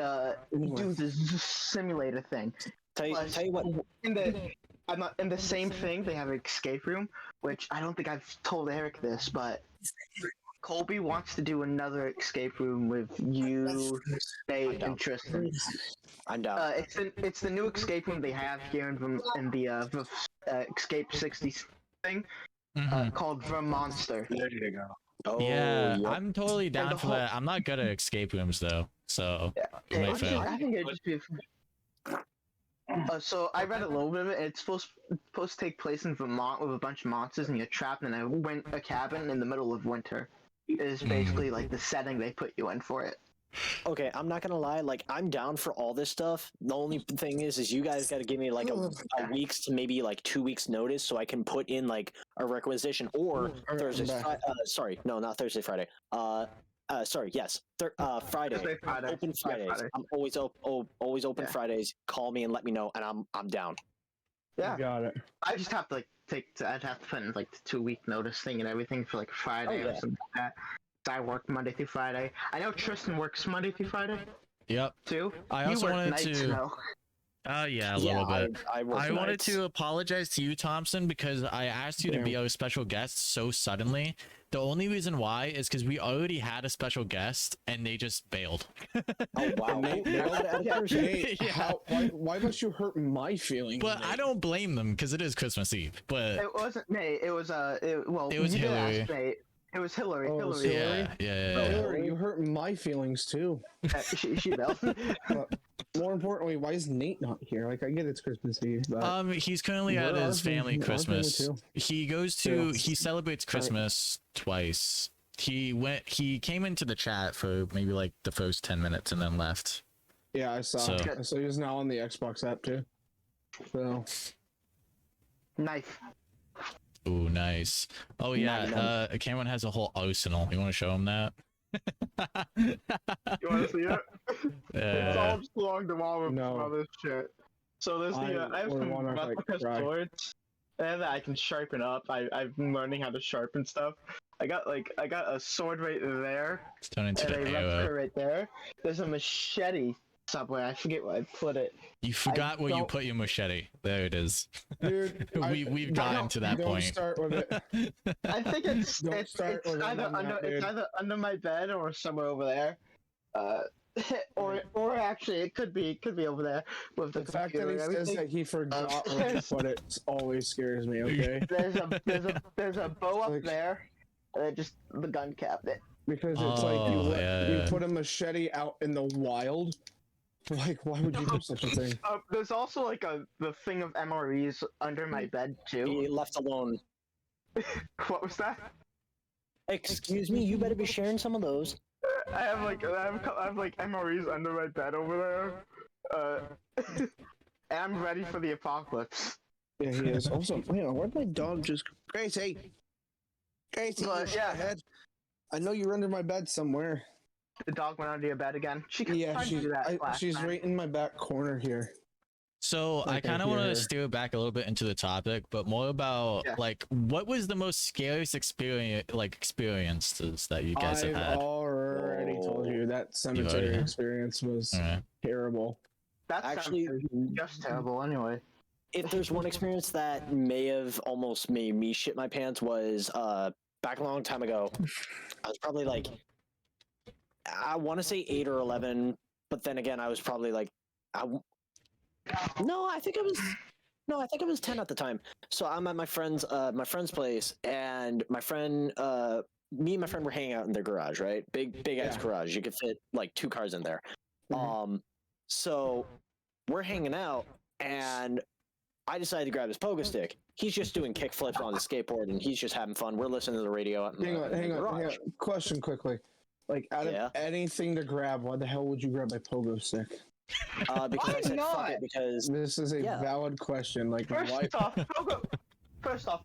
do this simulator thing. tell you what. I'm not in the same thing. They have an escape room, which I don't think I've told Eric this, but Colby wants to do another escape room with you, Nate, and Tristan. I'm down. It's the new escape room they have here in the Escape 60 thing Mhm. called Vermonster. Oh, Yeah, yep. I'm totally down the for whole- that. I'm not good at escape rooms though, so it might fail. I think it'd just be. So I read a little bit of it. And it's supposed to take place in Vermont with a bunch of monsters, and you're trapped in a cabin in the middle of winter. Is basically like the setting they put you in for it. Okay, I'm not gonna lie. Like, I'm down for all this stuff. The only thing is you guys got to give me like a week's to maybe like 2 weeks notice so I can put in like a requisition or Thursday. Sorry, no, not Thursday, Friday. Sorry, yes, Friday. Thursday, Friday. Open Yeah, Fridays. Friday. I'm always open Yeah. Fridays. Call me and let me know, and I'm down. Yeah, Got it. I just have to like I'd have to put in like the 2-week notice thing and everything for like Friday Oh, or yeah. something like that. So I work Monday through Friday. I know Tristan works Monday through Friday. Yep. too. I You also work wanted nights to. now. Yeah, a Yeah, little bit. I work I wanted nights. to apologize to you, Thompson, because I asked you to be a special guest so suddenly. The only reason why is because we already had a special guest and they just bailed. Oh wow! Nate, Nate, Yeah. why must you hurt my feelings? But Nate? I don't blame them because it is Christmas Eve. But It wasn't Nate. It was well, It was you did Hillary. ask Nate. It was Hillary. Oh, it was Hillary. Hillary? yeah. Hillary, you hurt my feelings too. She bailed. But more importantly, why is Nate not here? Like, I get it's Christmas Eve, but He's currently at Where his are we? family Our family Christmas. too. He celebrates Christmas twice. He came into the chat for maybe like the first 10 minutes and then left. yeah, I saw. So- So he's now on the Xbox app too. So Knife. Ooh, nice. Oh yeah, Cameron has a whole arsenal. You want to show him that? You want to see it? It's all just along the wall with No. all this shit. So there's I have would some wanna, like, replica cry. swords and that I can sharpen up. I've been learning how to sharpen stuff. I got a sword right there Turn into and a an replica arrow. right there. There's a machete somewhere. I forget where I put it. You forgot where you don't- put your machete. There it is. dude, We've gotten to that don't point. start with it. I think it's Don't it's start with it either on under that, dude. it's either under my bed or somewhere over there. Or actually it could be over there with the The fact that computer he and says everything. that he forgot where to put it always scares me. Okay, There's a bow up Like- there, and just the gun cabinet. because it's like Oh, you yeah. put a machete out in the wild. Like, why would you do such a thing? There's also like the thing of MREs under my bed Be too. left alone. What was that? Excuse me, you better be sharing some of those. I have like MREs under my bed over there. And I'm ready for the apocalypse. Yeah, he is. Also, where'd my dog just? Gracie, Gracie, But, you yeah. shithead. I know you're under my bed somewhere. The dog went under your bed again. She could Yeah, try to do that last she's time. right in my back corner here. So I Like, I kind of want hear to her. steer back a little bit into the topic, but more about Yeah. like what was the most scariest experiences that you guys have I've had? already told you that cemetery have? experience was Alright. terrible. That's Actually, just terrible anyway. if there's one experience that may have almost made me shit my pants was back a long time ago. I was probably like, I want to say 8 or 11, but then again, I was probably like, I think I was 10 at the time. So I'm at my friend's place, and my friend, me and my friend were hanging out in their garage, right? Big ass Yeah. garage. You could fit like 2 cars in there. Mhm. So we're hanging out, and I decided to grab his pogo stick. He's just doing kick flips on his skateboard, and he's just having fun. We're listening to the radio out in Hang on, the hang garage. on. Question quickly. Like, out Yeah. of anything to grab, why the hell would you grab a pogo stick? Because Why I said fuck not? it, because This is a Yeah. valid question. Like, First why? off,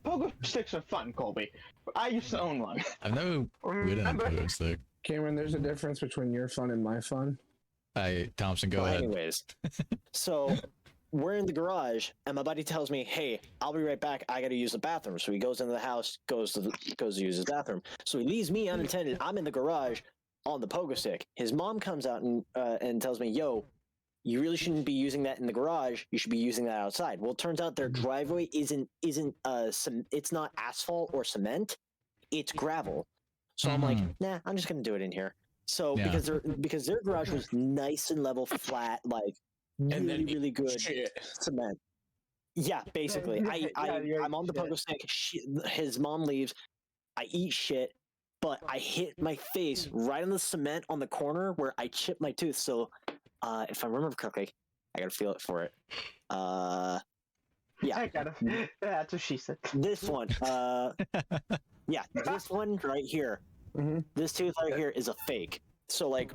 pogo sticks are fun, Colby. I used to own one. I've never ridden a Remember? pogo stick. Cameron, there's a difference between your fun and my fun. Thompson, go well, ahead. anyways. So we're in the garage, and my buddy tells me, "Hey, I'll be right back. I got to use the bathroom." So he goes into the house, goes to use his bathroom. So he leaves me unattended. I'm in the garage on the pogo stick. His mom comes out and tells me, "Yo, you really shouldn't be using that in the garage. You should be using that outside." Well, it turns out their driveway isn't it's not asphalt or cement. It's gravel. So I'm like, nah, I'm just gonna do it in here. So Yeah. because their garage was nice and level, flat, like And then really good Shit. cement. Yeah, basically. Yeah, I'm on the shit. pogo stick. His mom leaves. I eat shit, but I hit my face right on the cement on the corner where I chipped my tooth. So, if I remember correctly, I gotta feel it for it. Yeah, I got it. That's what she said. this one. Yeah, this one right here. Mhm. This tooth right here is a fake. So like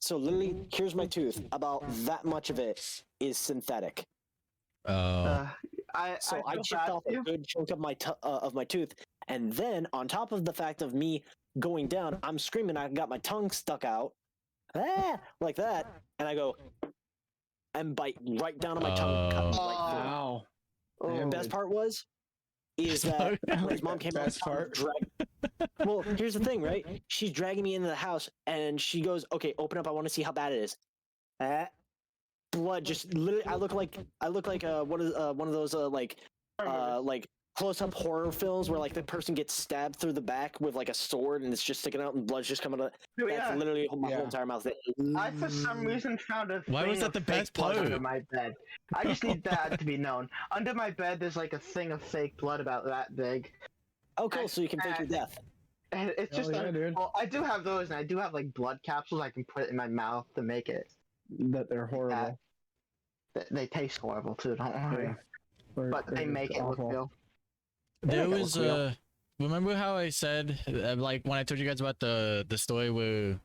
so literally here's my tooth. About that much of it is synthetic. Oh, I So I feel chipped bad off for a you. good chunk of my tooth, and then on top of the fact of me going down, I'm screaming. I got my tongue stuck out, like that, and I go and bite right down on my tongue. cut me right through. Wow. Oh, Damn. Best part was, is that when his mom came Best part. Well, here's the thing, right? She's dragging me into the house, and she goes, "Okay, open up. I want to see how bad it is." Blood, just literally. I look like one of those like close-up horror films where like the person gets stabbed through the back with like a sword, and it's just sticking out, and blood's just coming out. Oh, That's yeah. literally my whole entire mouth. I for some reason found a Why was thing that of the fake best blood part? under my bed. I just need that to be known. Under my bed, there's like a thing of fake blood about that big. Oh, cool! So you can fake your death. And it's just dude. well, I do have those, and I do have like blood capsules I can put in my mouth to make it. That they're horrible. They taste horrible too. Don't worry. Yeah. But they make it look real. There Yeah, was real. remember how I said like when I told you guys about the story where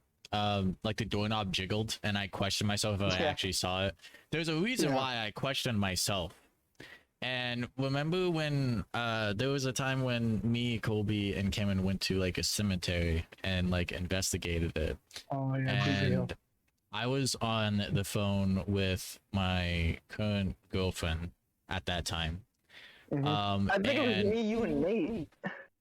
like the doorknob jiggled and I questioned myself if I actually saw it. There's a reason why I questioned myself. And remember when there was a time when me, Colby, and Cameron went to like a cemetery and like investigated it. Oh yeah. And I was on the phone with my current girlfriend at that time. Mhm. I think it was and me, you, and Nate.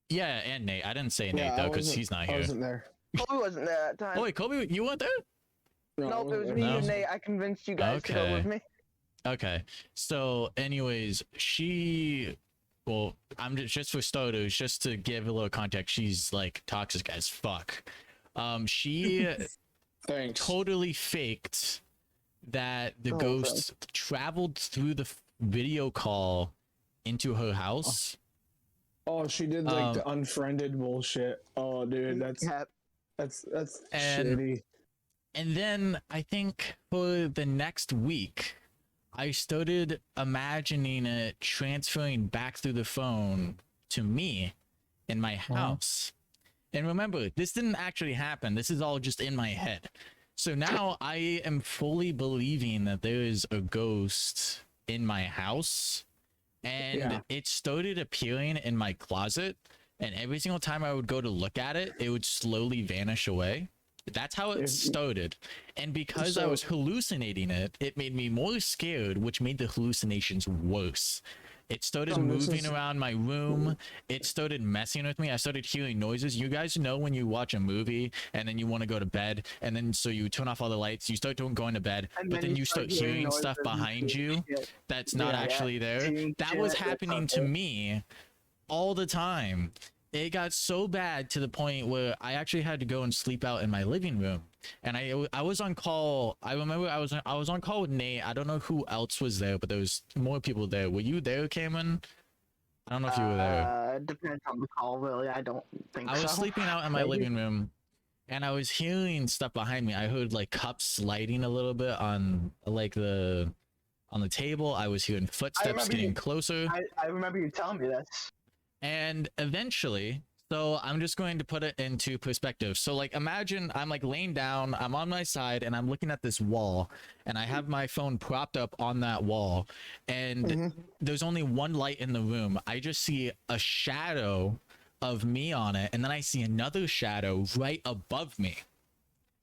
yeah, and Nate. I didn't say Nate Yeah, though I because wasn't- he's not I here. wasn't there. Kobe wasn't there that time. Oh wait, Colby, you weren't there? I Nope, it was wasn't me there. No. and Nate. I convinced you guys to go Okay. with me. Okay. So, anyways, well, I'm just for starters, just to give a little context. She's like toxic as fuck. She Thanks. totally faked that the Oh, ghost traveled through the video call into her house. Oh, she did like the unfriended bullshit. Oh, dude, that's And- shitty. And then I think for the next week, I started imagining it transferring back through the phone to me in my house. And remember, this didn't actually happen. This is all just in my head. So now I am fully believing that there is a ghost in my house. And Yeah. it started appearing in my closet. And every single time I would go to look at it, it would slowly vanish away. That's how it If- started. And because I So- was hallucinating it, it made me more scared, which made the hallucinations worse. It started So this moving is- around my room. It started messing with me. I started hearing noises. You guys know when you watch a movie and then you want to go to bed, and then so you turn off all the lights, you start going to bed, And but then you start hearing stuff noises and behind you shit. that's not Yeah. actually there. Seeing That was shit, that's happening to okay. me all the time. It got so bad to the point where I actually had to go and sleep out in my living room. And I was on call. I remember I was on call with Nate. I don't know who else was there, but there was more people there. Were you there, Cameron? I don't know if you were there. Depends on the call, really. I don't think I was so. sleeping out in my Maybe. living room, and I was hearing stuff behind me. I heard like cups sliding a little bit on like on the table. I was hearing footsteps remember getting you- closer. I remember you telling me this. And eventually, so I'm just going to put it into perspective. So like imagine I'm like laying down, I'm on my side, and I'm looking at this wall, and I have my phone propped up on that wall, and there's only one light in the room. I just see a shadow of me on it, and then I see another shadow right above me.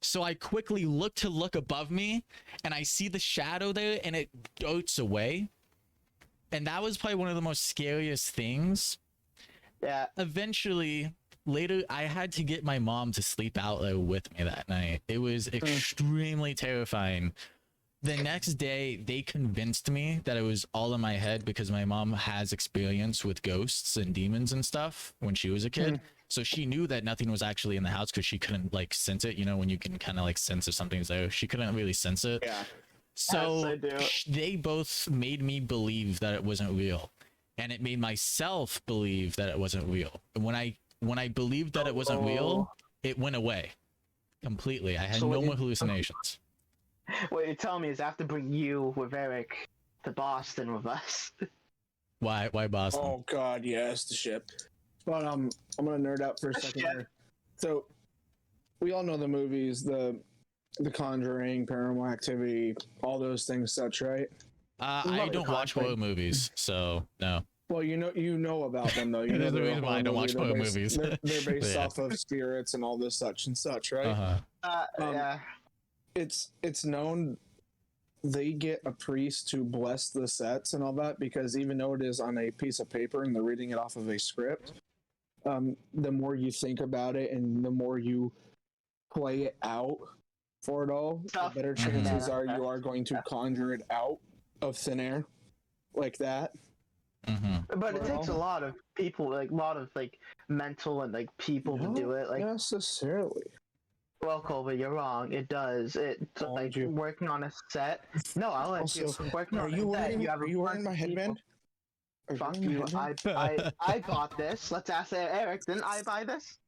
So I quickly look above me, and I see the shadow there, and it darts away. And that was probably one of the most scariest things. Yeah. Eventually, later, I had to get my mom to sleep out there with me that night. It was extremely terrifying. The next day, they convinced me that it was all in my head because my mom has experience with ghosts and demons and stuff when she was a kid. So she knew that nothing was actually in the house because she couldn't like sense it. You know, when you can kind of like sense if something's there, she couldn't really sense it. Yeah. So I do. they both made me believe that it wasn't real, and it made myself believe that it wasn't real. And when I believed that it wasn't real, it went away completely. I had So no what more you- hallucinations. What you're telling me is I have to bring you with Eric to Boston with us. Why Boston? Oh god, yes, the ship. But I'm gonna nerd out for a second ship. here. So we all know the movies, the Conjuring, Paranormal Activity, all those things, such, right? I love don't the watch content. horror movies, so no. Well, you know about them though. You know There's a they're reason why I don't watch they're horror based- movies. They're based Yeah. off of spirits and all this such and such, right? Uh-huh. Um, Yeah. It's known they get a priest to bless the sets and all that, because even though it is on a piece of paper and they're reading it off of a script, the more you think about it and the more you play it out for it all, the better chances are you are going to conjure it out of thin air like that. But it takes a lot of people, like a lot of like mental and like people to do it. Like necessarily. Well, Colby, you're wrong. It does. It's like you. working on a set. No, I'll let you. Working on a set, you have are you wearing my headband? Fuck you. I bought this. Let's ask Eric. Didn't I buy this?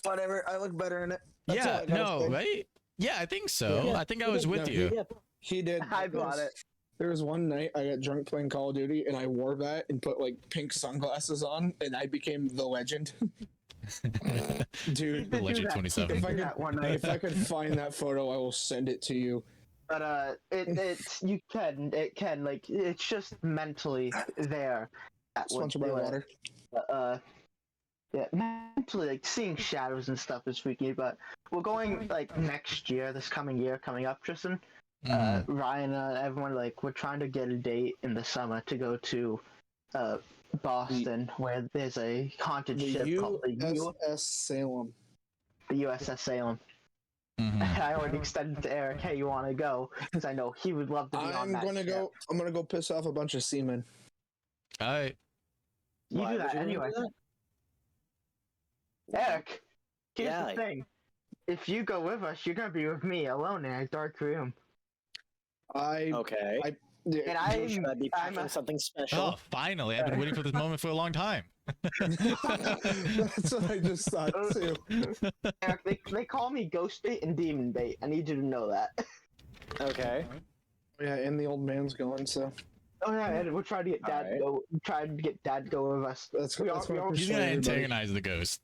Whatever. I look better in it. That's all I gotta say. Right? Yeah, I think so. Yeah. I think I was with you. He did. I bought it. There was one night I got drunk playing Call of Duty and I wore that and put like pink sunglasses on and I became the legend. Dude, The Legend 27. If I could find that photo, I will send it to you. But it can like it's just mentally there. Sponsored by water. Yeah, mentally like seeing shadows and stuff is freaky. But we're going like next year, this coming year coming up, Tristan. Ryan and everyone, like, we're trying to get a date in the summer to go to Boston, where there's a haunted ship called the USS Salem. The USS Salem. I already extended to Eric, hey, you want to go? Because I know he would love to be on that ship. I'm gonna go piss off a bunch of seamen. Alright. You do that anyway. Eric, here's the thing. If you go with us, you're gonna be with me alone in a dark room. Okay. Should I be packing something special? Oh, finally. I've been waiting for this moment for a long time. That's what I just thought too. Eric, they call me ghost bait and demon bait. I need you to know that. Okay. Yeah, and the old man's going, so. Oh yeah, and we're trying to get Dad go. Trying to get Dad go with us. That's He's gonna antagonize the ghost.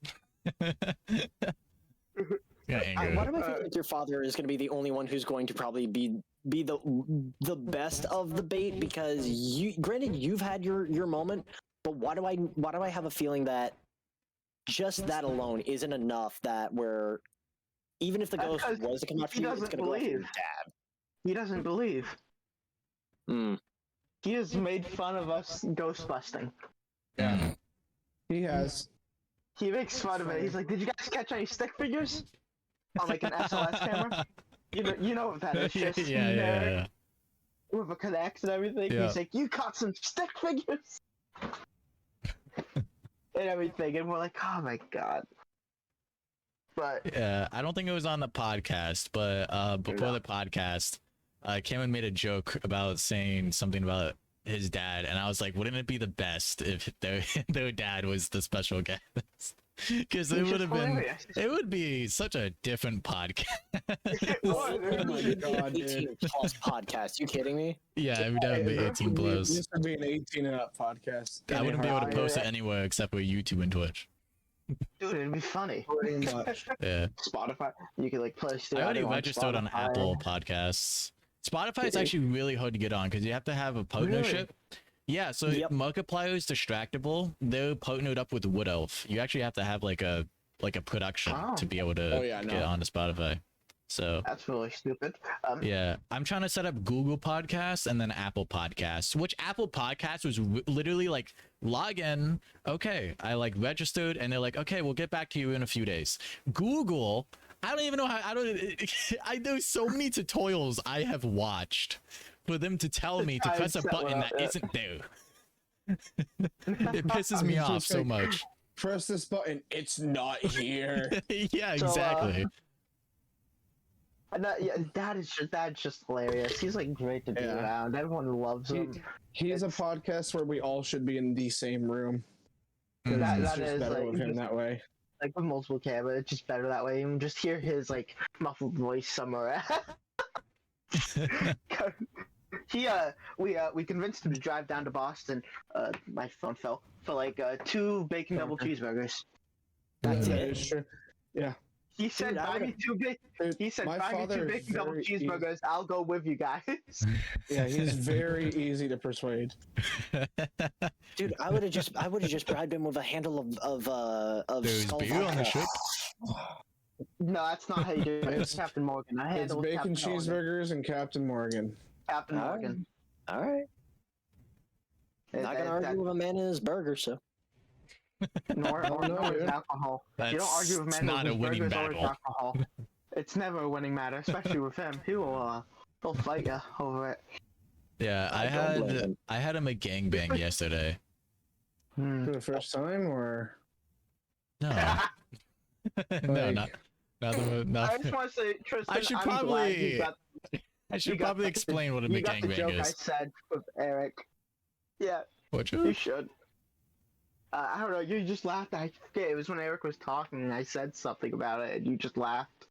Yeah, why do I feel like your father is going to be the only one who's going to probably be the best of the bait? Because granted, you've had your moment, but why do I have a feeling that just that alone isn't enough? That we're even if the ghost was to come after you, it's going to go after your dad. He doesn't believe. He has made fun of us ghost busting. Yeah, he has. He makes fun of it. He's like, "Did you guys catch any stick figures on like an SLS camera?" You know what that is? Just yeah. With a connect and everything. Yeah. He's like, "You caught some stick figures." And everything, and we're like, "Oh my god!" But yeah, I don't think it was on the podcast, but before the podcast, Cameron made a joke about saying something about his dad, and I was like, wouldn't it be the best if their dad was the special guest? Because it would be such a different podcast. Oh my god, 18 plus podcast. You kidding me? Yeah, it would definitely be 18 plus. This would be an 18 and up podcast. I wouldn't be able to post it anywhere except for YouTube and Twitch. dude, it'd be funny. Pretty much. Yeah. Spotify, you could like place it. I already registered on Apple Podcasts. Spotify is actually really hard to get on because you have to have a partnership. Yeah, so Markiplier is distractible. They're partnered up with Wood Elf. You actually have to have like a production to be able to get onto Spotify. So that's really stupid. Yeah, I'm trying to set up Google Podcasts and then Apple Podcasts, which Apple Podcasts was literally like log in. Okay, I like registered and they're like, okay, we'll get back to you in a few days. Google, I don't even know how. I know so many tutorials I have watched for them to tell me to press a button that isn't there. It pisses me off so much. Press this button. It's not here. Yeah, exactly. That's just hilarious. He's like great to be around. Everyone loves him. He's a podcast where we all should be in the same room. That it's just is better like, with him that way. Like with multiple cameras, it's just better that way. You can just hear his like muffled voice somewhere. We convinced him to drive down to Boston. My phone fell for like 2 bacon double cheeseburgers. That's That it. is true. Yeah. He said, "Buy me 2 bacon." He said, "Buy me 2 bacon double cheeseburgers. I'll go with you guys." Yeah, he's very easy to persuade. Dude, I would have just bribed him with a handle of There's Skull beer on the vodka. ship. No, that's not how you do it. It's Captain Morgan. It's bacon cheeseburgers and Captain Morgan. Captain Morgan. All right. Not gonna argue with a man and his burger, so. Nor his alcohol. That's You don't argue with men not with a his winning burgers or his battle. alcohol. It's never a winning matter, especially with him. He'll fight you over it. Yeah, I don't blame him. I had him a gangbang yesterday. For the first time, or No. No, not I just want to say, Tristan, I should I'm glad probably- you got, I should you got probably the- explain what a you got the joke gangbang I is. said with Eric. Yeah, What you should. I don't know, you just laughed. I forget, it was when Eric was talking and I said something about it and you just laughed.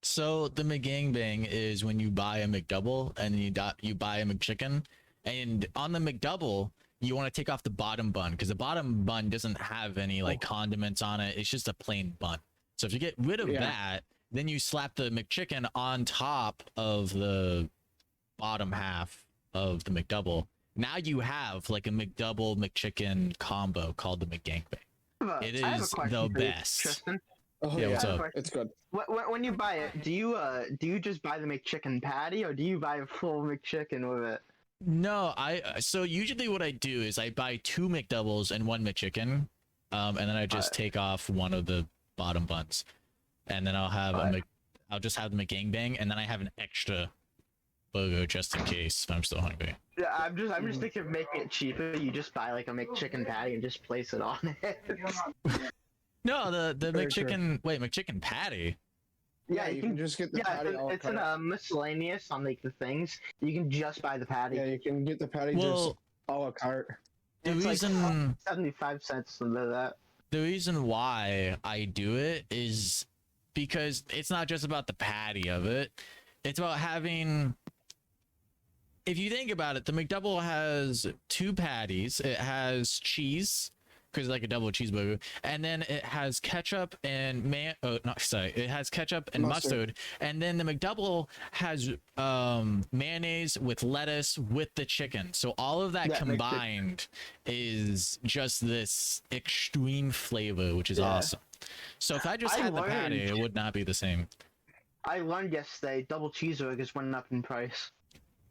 So the McGangbang is when you buy a McDouble and you buy a McChicken, and on the McDouble you want to take off the bottom bun because the bottom bun doesn't have any like condiments on it. It's just a plain bun. So if you get rid of that, then you slap the McChicken on top of the bottom half of the McDouble. Now you have like a McDouble McChicken combo called the McGangbang. It I have a is question the for you, best. Tristan. oh Yeah, what's I have a up? question. it's good. When you buy it, do you just buy the McChicken patty or do you buy a full McChicken with it? No, so usually what I do is I buy 2 McDoubles and 1 McChicken, and then I just take off one of the bottom buns, and then I'll have I'll just have the McGangbang, and then I have an extra burger just in case if I'm still hungry. Yeah, I'm just thinking of making it cheaper. You just buy like a McChicken patty and just place it on it. No, the Very true. McChicken. Wait, McChicken patty. Yeah, you can just get the Yeah, patty. it's in a miscellaneous on like the things. You can just buy the patty. Yeah, you can get the patty just Well, a la carte. the It's like reason 75 cents something like that. the reason why I do it is because it's not just about the patty of it. It's about having. If you think about it, the McDouble has 2 patties. It has cheese because like a double cheeseburger, and then it has ketchup and it has ketchup and mustard, and then the McDouble has mayonnaise with lettuce with the chicken. So all of that combined is just this extreme flavor, which is awesome. So if I just had the patty, it would not be the same. I learned yesterday double cheeseburgers went up in price.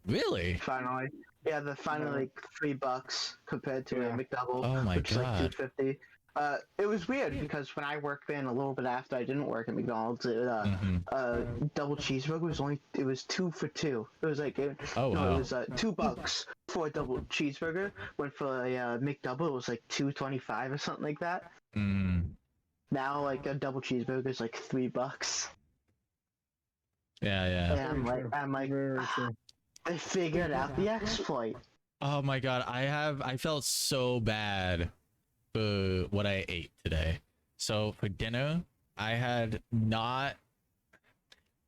Really? Finally. Yeah, they're finally like $3 compared to a McDouble, Oh my which is God. like $2.50. It was weird because when I worked there and a little bit after I didn't work at McDonald's, double cheeseburger was 2 for 2. It was like it was $2 for a double cheeseburger. When for a McDouble it was like $2.25 or something like that. Now like a double cheeseburger is like $3. Yeah. And I'm like, Very true. I figured out the exploit. Oh my God, I felt so bad for what I ate today. So for dinner, I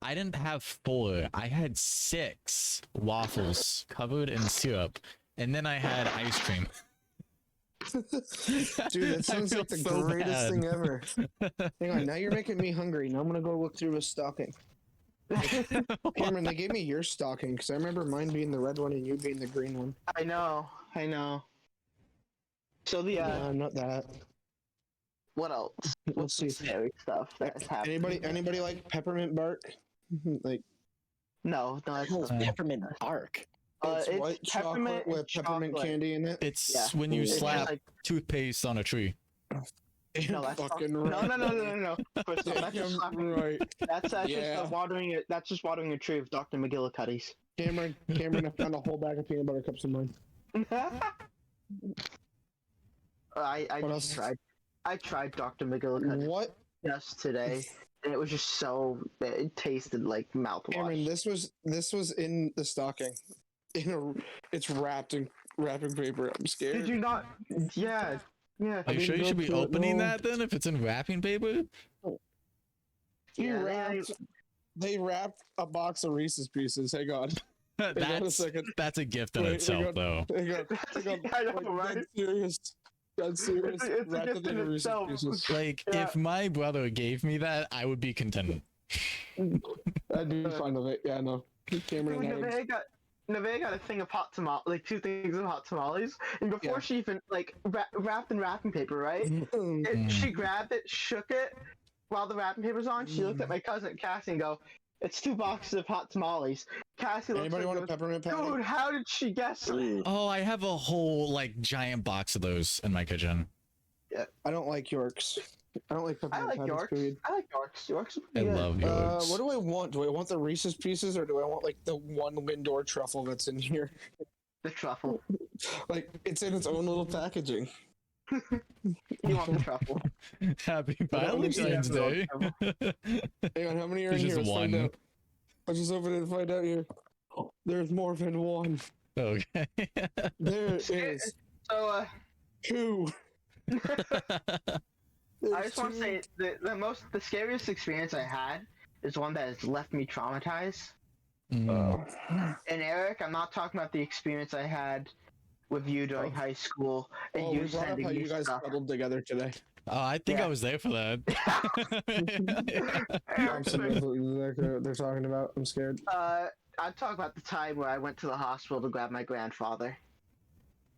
didn't have 4. I had 6 waffles covered in syrup, and then I had ice cream. Dude, that sounds like the so greatest bad. thing ever. Hang on, now you're making me hungry. Now I'm gonna go look through a stocking. Cameron, they gave me your stocking because I remember mine being the red one and you being the green one. I know. So the Not that. what else? Let's see. Scary stuff that's happening. Anybody like peppermint bark? Like No, that's Hell's not. peppermint bark. it's it's white chocolate with peppermint chocolate. candy in it. It's Yeah. when you It's slap like- toothpaste on a tree. No, that's fucking no, right. no. First of all, that's just slapping- right. that's Yeah. just watering it. That's just watering a tree of Dr. McGillicuddy's. Cameron, I found a whole bag of peanut butter cups in mine. I What just else? tried. I tried Dr. McGillicuddy's What? just today, and it was just so. It tasted like Cameron, mouthwash. this was in the stocking. It's wrapped in wrapping paper. I'm scared. Did you not? Yeah. Are you sure you should be opening that then if it's in wrapping paper? They wrapped a box of Reese's Pieces. Hang on. Hang on a That's second. that's a gift in Wait, itself, hang though. Hang on. I know, Like, right? dead serious. Dead serious. It's a Wrapped gift it in in Reese's itself. Pieces. Like, Yeah. if my brother gave me that, I would be content. I'd be fine with it. Yeah, no. Cameron and I. Nevaeh got a thing of hot tamales, like 2 things of hot tamales, and before Yeah. she even like wrapped in wrapping paper, right? She grabbed it, shook it while the wrapping paper's on. She looked at my cousin Cassie and go, It's 2 boxes of hot tamales. Cassie looks Anybody like want a goes, peppermint patty? dude, how did she guess it? Ooh. Oh, I have a whole like giant box of those in my kitchen. I don't like Yorks. I don't like I peppermint like patties, Yorks. period. I like Yorks. Yorks are I pretty good. love yours. What do I want? Do I want the Reese's Pieces or do I want like the one Lindor truffle that's in here? The truffle. Like it's in its own little packaging. You want the truffle. Happy let me see Valentine's that Day. Hang on, how many are There's in just here? Let's find one. out. Let's just open it and find out here. There's more than one. Okay. There is So, 2. I just want to say the scariest experience I had is one that has left me traumatized. Mm. And Eric, I'm not talking about the experience I had with you during high school and Oh, you we brought up sending how me you guys stuff. cuddled together today. Oh, I think Yeah. I was there for that. I'm sorry, they're talking about. I'm scared. I'd talk about the time where I went to the hospital to grab my grandfather.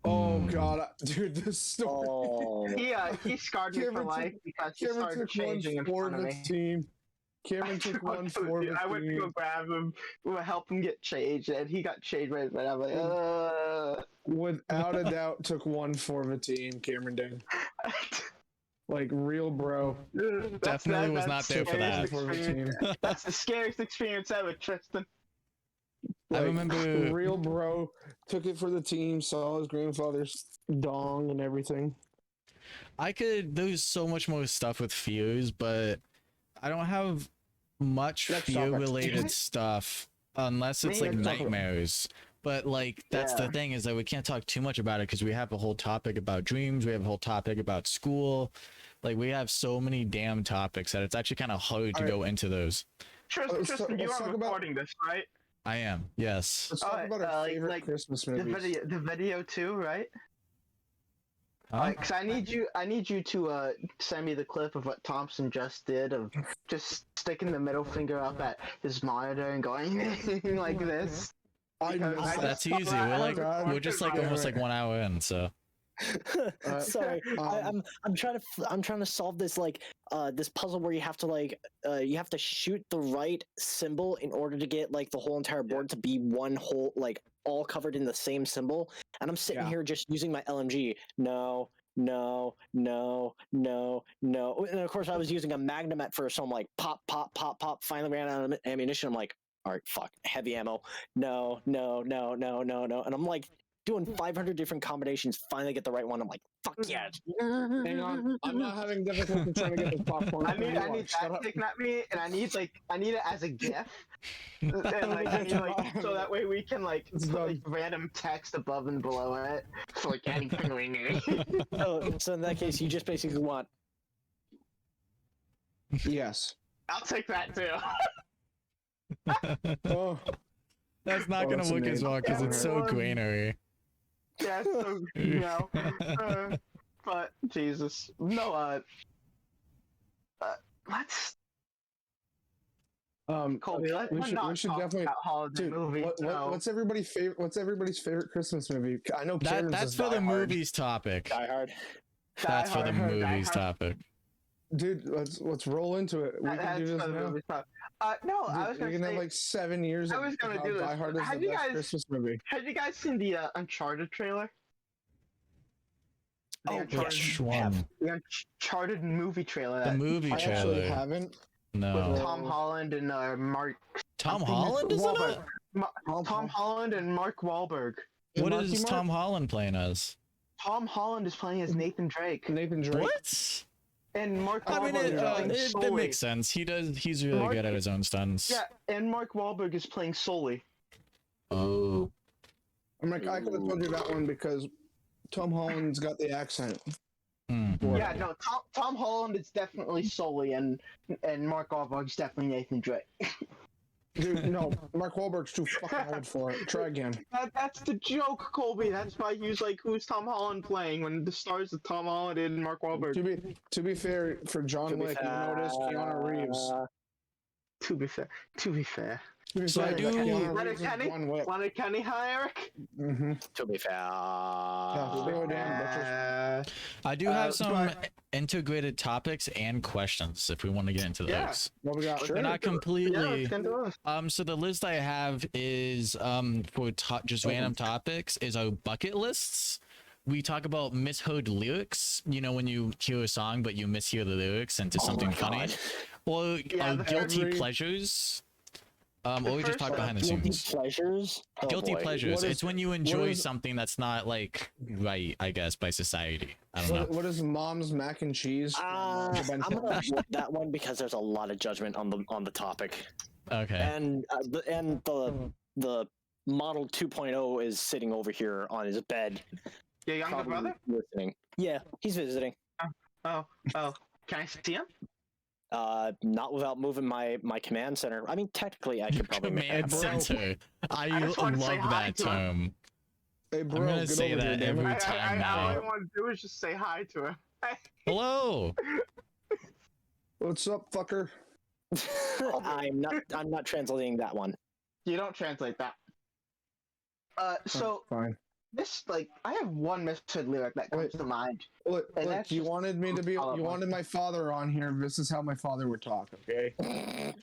Oh Mm. god, dude, this story. Oh. He scarred me for Cameron life because he Cameron started took one changing in for front of the me. team. Cameron took one for the I went to go team. grab him, help him get changed, and he got changed right away. I'm like, Without a doubt, took one for the team. Cameron did. Like real bro. Definitely was not there for that. For the team. That's the scariest experience ever, Tristan. I Like, remember- real bro took it for the team. Saw his grandfather's dong and everything. There's so much more stuff with fears, but I don't have much Next fear topic. related stuff unless it's Me like neither. nightmares. But like that's Yeah. the thing is that we can't talk too much about it because we have a whole topic about dreams, we have a whole topic about school. Like we have so many damn topics that it's actually kind of hard to Alright. go into those. Tristan, you let's are talk about- recording this, right? I am, yes. Let's talk Alright, about our favorite like, Christmas The movies. video too, right? Huh? Cause I need you to send me the clip of what Thompson just did of just sticking the middle finger up at his monitor and going like this. I Because missed I that. That's just easy. saw that. We're like God. we're just like Yeah, almost right. like 1 hour in, so Sorry, I'm trying to solve this this puzzle where you have to shoot the right symbol in order to get like the whole entire board to be one whole like all covered in the same symbol, and I'm sitting Yeah. here just using my LMG. No, no, no, no, no, and of course I was using a Magnum at first, so I'm like pop, pop, pop, pop. Finally ran out of ammunition. I'm like, all right, fuck, heavy ammo. No, no, no, no, no, no, and I'm like doing 500 different combinations, finally get the right one. I'm like, fuck yeah. Hang on, I'm not having difficulty trying to get this popcorn. I need You are. that Shut up. taken at me, and I need it as a GIF, and like, I need, like so that way we can like It's put done. like random text above and below it, so like anything we need. So in that case, you just basically want Yes. I'll take that too. Oh, that's not Oh, gonna that's look as amazing. well because it's so Yeah. greenery. Yeah, so but Jesus, no. Let's Colby. Let's we should talk definitely. about holiday Dude, movies. no. what's everybody's favorite? What's everybody's favorite Christmas movie? I know Karen's That's is for the Die Hard. movies topic. Die Hard. That's for the Die Hard, Die movies Hard. topic. Dude, let's roll into it. We can That's do this for the now. movies talk. No, I was Dude, gonna we can say. have like 7 years. I of was gonna how do this. Die Hard is Have the you best guys- Christmas movie. Have you guys seen the Uncharted trailer? The Oh, Uncharted, Which one? the Uncharted movie trailer. The That, movie I actually trailer. haven't. with No. Tom Holland and Mark. Tom I think it's Holland is in Wahlberg. it? Tom Holland and Mark Wahlberg. What Marky is Mark? Tom Holland playing as? Tom Holland is playing as Nathan Drake, Nathan Drake. What? and Mark I Wahlberg mean, is playing it Sully. makes sense. He's really Mark- good at his own stunts. Yeah, and Mark Wahlberg is playing Sully. Oh. I'm like, I could have told you that one because Tom Holland's got the accent. Hmm. for it. Yeah, no, Tom Holland is definitely Sully, and Mark Wahlberg's definitely Nathan Drake. Dude, no, Mark Wahlberg's too fucking old for it. Try again. That's the joke, Colby. That's why he was like, "Who's Tom Holland playing?" When the stars of Tom Holland and Mark Wahlberg. To be fair, for John Wick, you notice Keanu Reeves. To be fair. So I do- Leonard Kenny, hi, Eric. Mm-hmm. To be fair, I do have some but- integrated topics and questions if we want to get into Yeah. those. What we got? Sure. But not Yeah, completely. let's get into this. So the list I have is for just random topics is our bucket lists. We talk about misheard lyrics, you know, when you hear a song but you mishear the lyrics into something my funny, God. or Yeah, our the guilty every- pleasures, or we just first talk one, behind the Guilty scenes. pleasures. Oh, Guilty boy. pleasures. What is- It's when you enjoy is- something that's not like right, I guess, by society. I don't know. What is mom's mac and cheese? I'm gonna avoid that one because there's a lot of judgment on the topic, Okay. and the model 2.0 is sitting over here on his bed. Your younger probably brother? listening. Yeah, he's visiting. Oh, can I see him? Not without moving my command center. I mean, technically, I could probably make Command that bro. center. I just wanted to say love hi that to him. term. Hey, bro, gonna get say over that here, damn every it. time now. All I want to do is just say hi to him. Hello. What's up, fucker? I'm not translating that one. You don't translate that. So Fine. this, like, I have one misheard lyric that comes Wait. to mind. Look, And look, that's you just wanted me to be. all at You once. wanted my father on here. This is how my father would talk. Okay.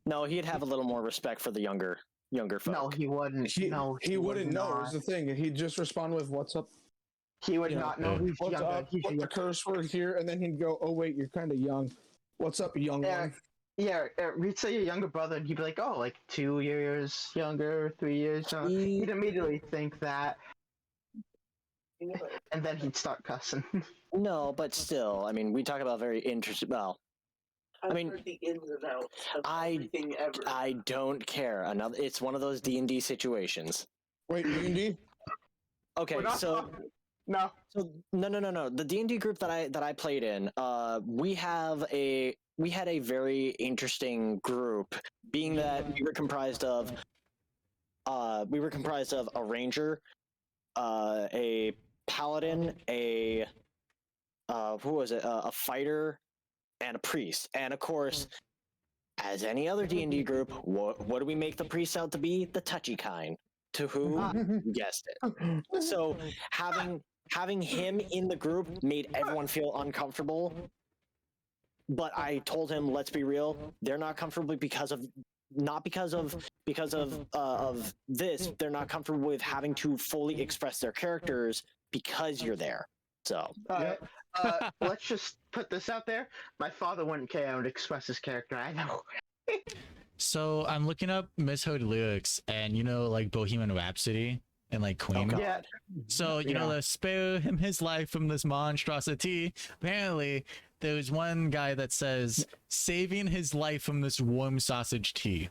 No, he'd have a little more respect for the younger folk. No, he wouldn't. He no, he wouldn't know. not. Is the thing. He'd just respond with "What's up? He would Yeah. not know he's What's younger. up? He's Put the younger. curse word here," and then he'd go, "Oh wait, you're kind of young. What's up, young Yeah. one?" Yeah, we'd say your younger brother, and he'd be like, "Oh, like 2 years younger, 3 years younger." He'd immediately think that, and then he'd start cussing. No, but still, I mean, we talk about very interesting. Well, I mean, the ins and outs of I- everything ever. I don't care. It's one of those D&D situations. Wait, D&D? Okay, We're not so talking- no. no. The D&D group that I played in, we had a very interesting group, being that we were comprised of a ranger, a paladin, a fighter, and a priest. And of course, as any other D&D group, what do we make the priest out to be? The touchy kind. To who? You guessed it. So having him in the group made everyone feel uncomfortable. But I told him, let's be real, they're not comfortable because of this. They're not comfortable with having to fully express their characters because you're there. So Let's just put this out there. My father wouldn't care. I would express his character. I know. So I'm looking up misheard lyrics, and you know, like Bohemian Rhapsody and like Queen. God. Yeah. So you know, Yeah. the spare him his life from this monstrosity. Apparently, there's one guy that says saving his life from this warm sausage tea.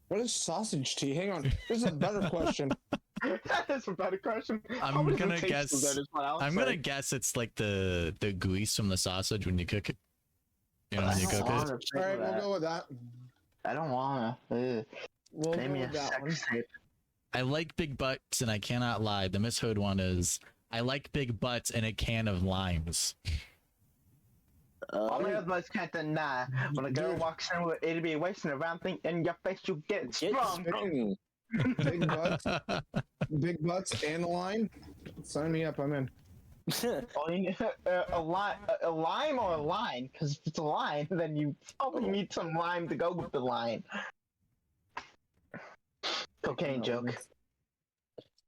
What is sausage tea? Hang on. This is a better question. That is a better question. I'm How does it gonna taste guess- so good is what I'll I'm say. gonna guess it's like the grease from the sausage when you cook it. You know, when you I cook don't it. wanna All think right, of we'll that. go with that. I don't wanna. Ugh. We'll Name go me a with that one. sex tape. I like big butts, and I cannot lie. The misheard one is I like big butts and a can of limes. All my other boys can't deny. When a girl Dude. walks in with it'll be wasting around thing in your face, you get get sprung. sprung. Big butts and a line. Sign me up. I'm in. Oh, you need a lime or a line? Because if it's a line, then you probably need some lime to go with the line. Cocaine joke.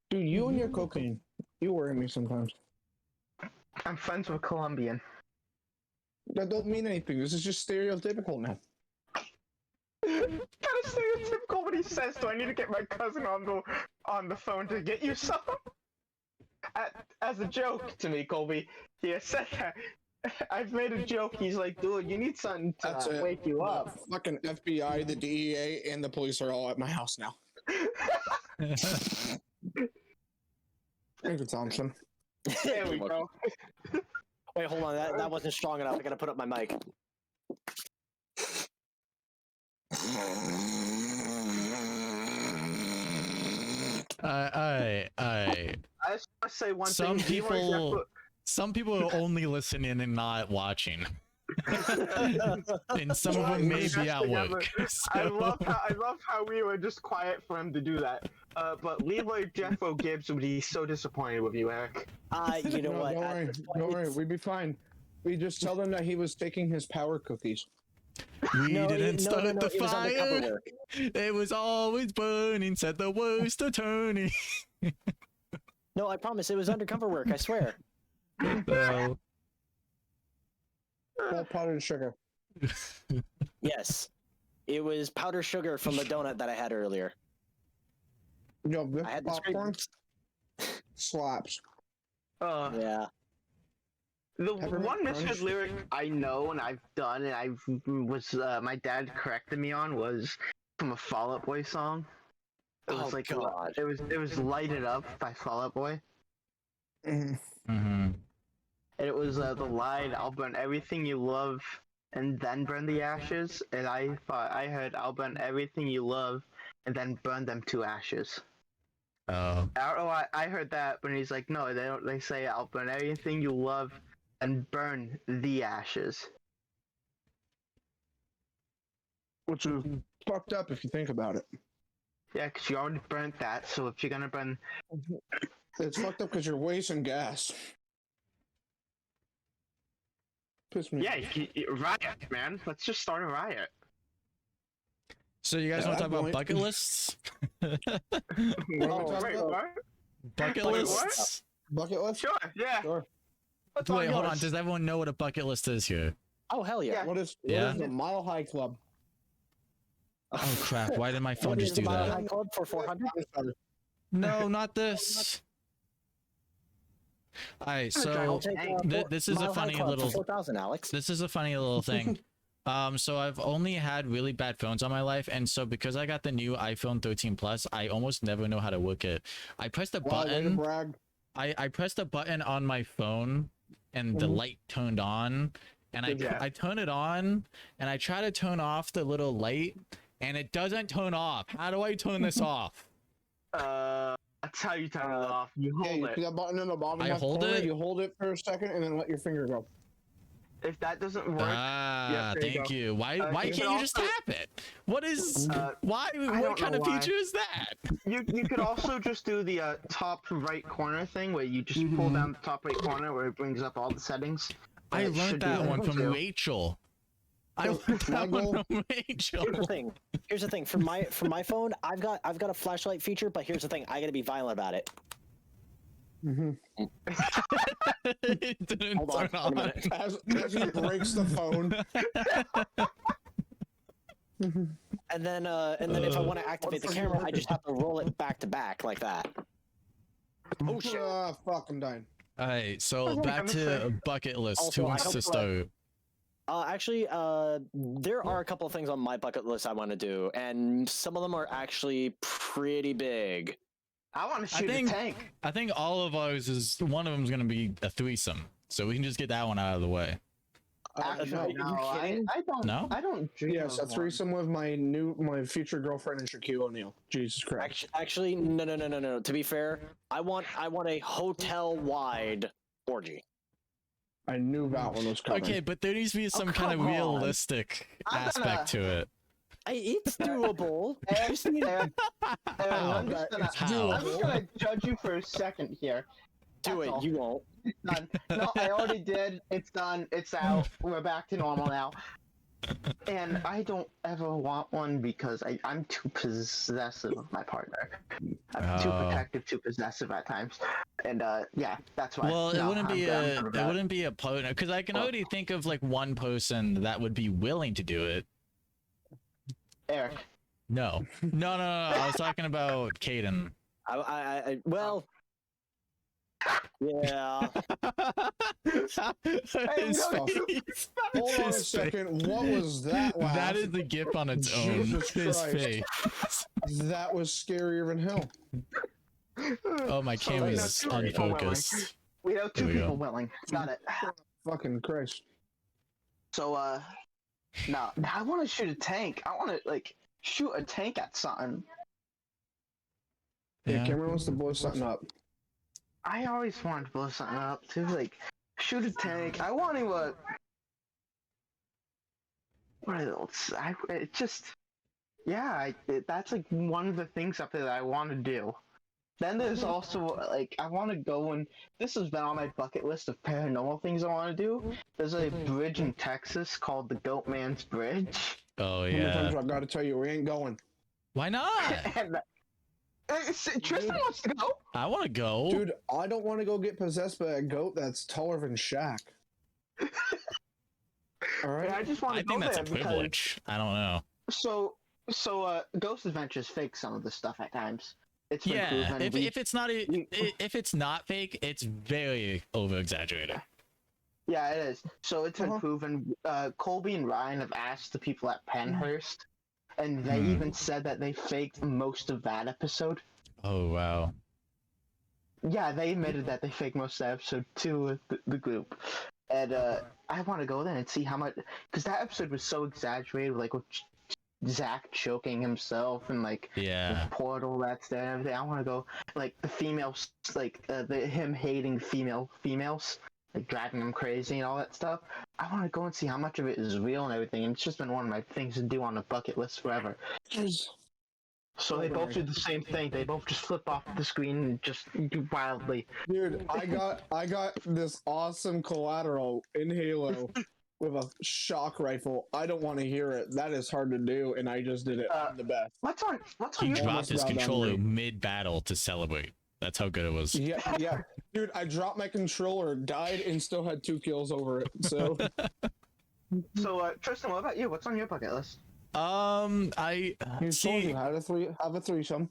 Dude, you and your cocaine. You worry me sometimes. I'm friends with a Colombian. That don't mean anything. This is just stereotypical now. Kind of stereotypical what he says. Do I need to get my cousin on the phone to get you some? As a joke to me, Colby, he has said that. I've made a joke. He's like, dude, you need something That's to it. wake you up. Fucking FBI, the DEA, and the police are all at my house now. Thank you, Thompson. There we go. Wait, hold on. That wasn't strong enough. I gotta put up my mic. I I just want to say one Some thing. Leroy's people- effort- Some people are only listening and not watching. And some of them may be at work. I So- love how we were just quiet for him to do that. But Leroy Jeffo Gibbs would be so disappointed with you, Eric. You know No, what? don't at worry. this point, Don't worry. it's- We'd be fine. We just tell them that he was taking his power cookies. We No, didn't no, start no, no, the it was undercover fire. work. It was always burning, said the worst attorney. No, I promise it was undercover work. I swear. So, All powdered sugar. Yes, it was powdered sugar from the donut that I had earlier. Yo, this I had the popcorn screen. slaps. Yeah. The Peppermint one misheard crunch. lyric I know and I've done and I was my dad corrected me on was from a Fall Out Boy song. It was Oh, like God. it was "Light It Up" by Fall Out Boy, Mhm. mhm. and it was the line "I'll burn everything you love and then burn the ashes." And I thought I heard "I'll burn everything you love and then burn them to ashes." Oh, I don't know why I heard that, but he's like, no, they don't. They say "I'll burn everything you love and burn the ashes." Which is fucked up if you think about it. Yeah, because you already burnt that. So if you're gonna burn, It's fucked up because you're wasting gas. Piss me. yeah, riot, man. Let's just start a riot. so you guys Yeah, want to that talk about point. bucket lists? What am I Oh, talking Wait, about? what? Bucket Wait, lists? Bucket list? Sure, yeah. Sure. What's Wait, hold on. yours? Does everyone know what a bucket list is here? Oh hell yeah. Yeah. What is Yeah. the Mile High Club? Oh crap! Why did my phone What is just the do Mile that? High Club for 400? No, not this. All right, I'll so take, this is a Mile High funny Club for little. 4,000, Alex. This is a funny little thing. So I've only had really bad phones on my life, and so because I got the new iPhone 13 Plus, I almost never know how to work it. I pressed a Wow, way to button. brag. I pressed a button on my phone, and the Mhm. light turned on, and Good job. I turn it on, and I try to turn off the little light, and it doesn't turn off. How do I turn this off? That's how you turn it off. You Yeah, hold you see it. that button in the bottom I left hold corner? it? You hold it for a second and then let your finger go. If that doesn't work, Ah, there you thank go. you. Why You can't can you just also- tap it? What is why? don't What kind know of why. feature is that? you could also just do the top right corner thing where you just pull down the top right corner where it brings up all the settings. I It learned should do that one from too. Rachel. I So, learned my that one goal- from Rachel. Here's the thing. Here's the thing. For my phone, I've got a flashlight feature, but here's the thing. I gotta be violent about it. Mm-hmm. It didn't Hold on, turn wait a minute. As he breaks the phone. And then if I want to activate the camera, I just have to roll it back to back like that. Oh shit! Ah, fuck, I'm dying. All right, so I'm back to afraid. bucket list. Also, Who I wants hope, to start? Actually, there are a couple of things on my bucket list I want to do, and some of them are actually pretty big. I want to I shoot think- a tank. I think all of ours is one of them is gonna be a threesome, so we can just get that one out of the way. Actually, are you no, kidding? I don't. No? I don't dream Yes, a of one. threesome with my future girlfriend and Shaquille O'Neal. Jesus Christ. Actually, no. To be fair, I want a hotel-wide orgy. I knew that one was coming. Okay, but there needs to be some kind of come on. realistic I'm aspect gonna- to it. It's doable. Aaron, Just need- Aaron, I'm just gonna, It's I'm doable. just gonna judge you for a second here. Do it. That's all. You won't. It's done. No, I already did. It's done. It's out. We're back to normal now. And I don't ever want one because I'm too possessive of my partner. I'm too Oh. protective, too possessive at times. And yeah, that's why. Well, it No, wouldn't I'm be done a with it that. wouldn't be a partner because I can Well- already think of like one person that would be willing to do it. Eric. No. I was talking about Caden. Well, yeah. His no, face. Hold on a His second. What was that laugh? That is the gif on its own. Jesus His Christ. face. That was scarier than hell. Oh, my So, camera's no, two people unfocused. We have two There we go. people willing. Got it. Fucking Christ. So, no, I want to shoot a tank. I want to, like, shoot a tank at something. Yeah, Yeah. Cameron wants to blow something up. I always wanted to blow something up, too. Like, shoot a tank. I want to, what else? It just, yeah, that's like one of the things up there that I want to do. Then there's also like I want to go, and this has been on my bucket list of paranormal things I want to do. There's a bridge in Texas called the Goat Man's Bridge. Oh How many yeah. times I gotta tell you, we ain't going. Why not? And Tristan wants to go. I want to go. Dude, I don't want to go get possessed by a goat that's taller than Shaq. All right. And I just want I to go think that's a there because privilege. I don't know. so Ghost Adventures fakes some of this stuff at times. It's been Yeah, proven. if it's not if it's not fake, it's very over exaggerated. Yeah, it is. So it's been Uh-huh. proven. Colby and Ryan have asked the people at Penhurst, and they Hmm. even said that they faked most of that episode. Oh wow. Yeah, they admitted that they faked most of that episode to the group. And I want to go there and see how much, because that episode was so exaggerated, like with Zach choking himself and like Yeah. the portal that's there and everything. I want to go, like the females, like him hating females, like driving him crazy and all that stuff. I want to go and see how much of it is real and everything. And it's just been one of my things to do on the bucket list forever. So they both do the same thing. They both just flip off the screen and just do wildly. Dude, I got this awesome collateral in Halo with a shock rifle. I don't want to hear it. That is hard to do, and I just did it. I'm the best. What's on He your dropped his about controller done. mid battle to celebrate. That's how good it was. Yeah. Dude, I dropped my controller, died, and still had 2 kills over it. So So Tristan, what about you? What's on your bucket list? I you told see. you have a threesome.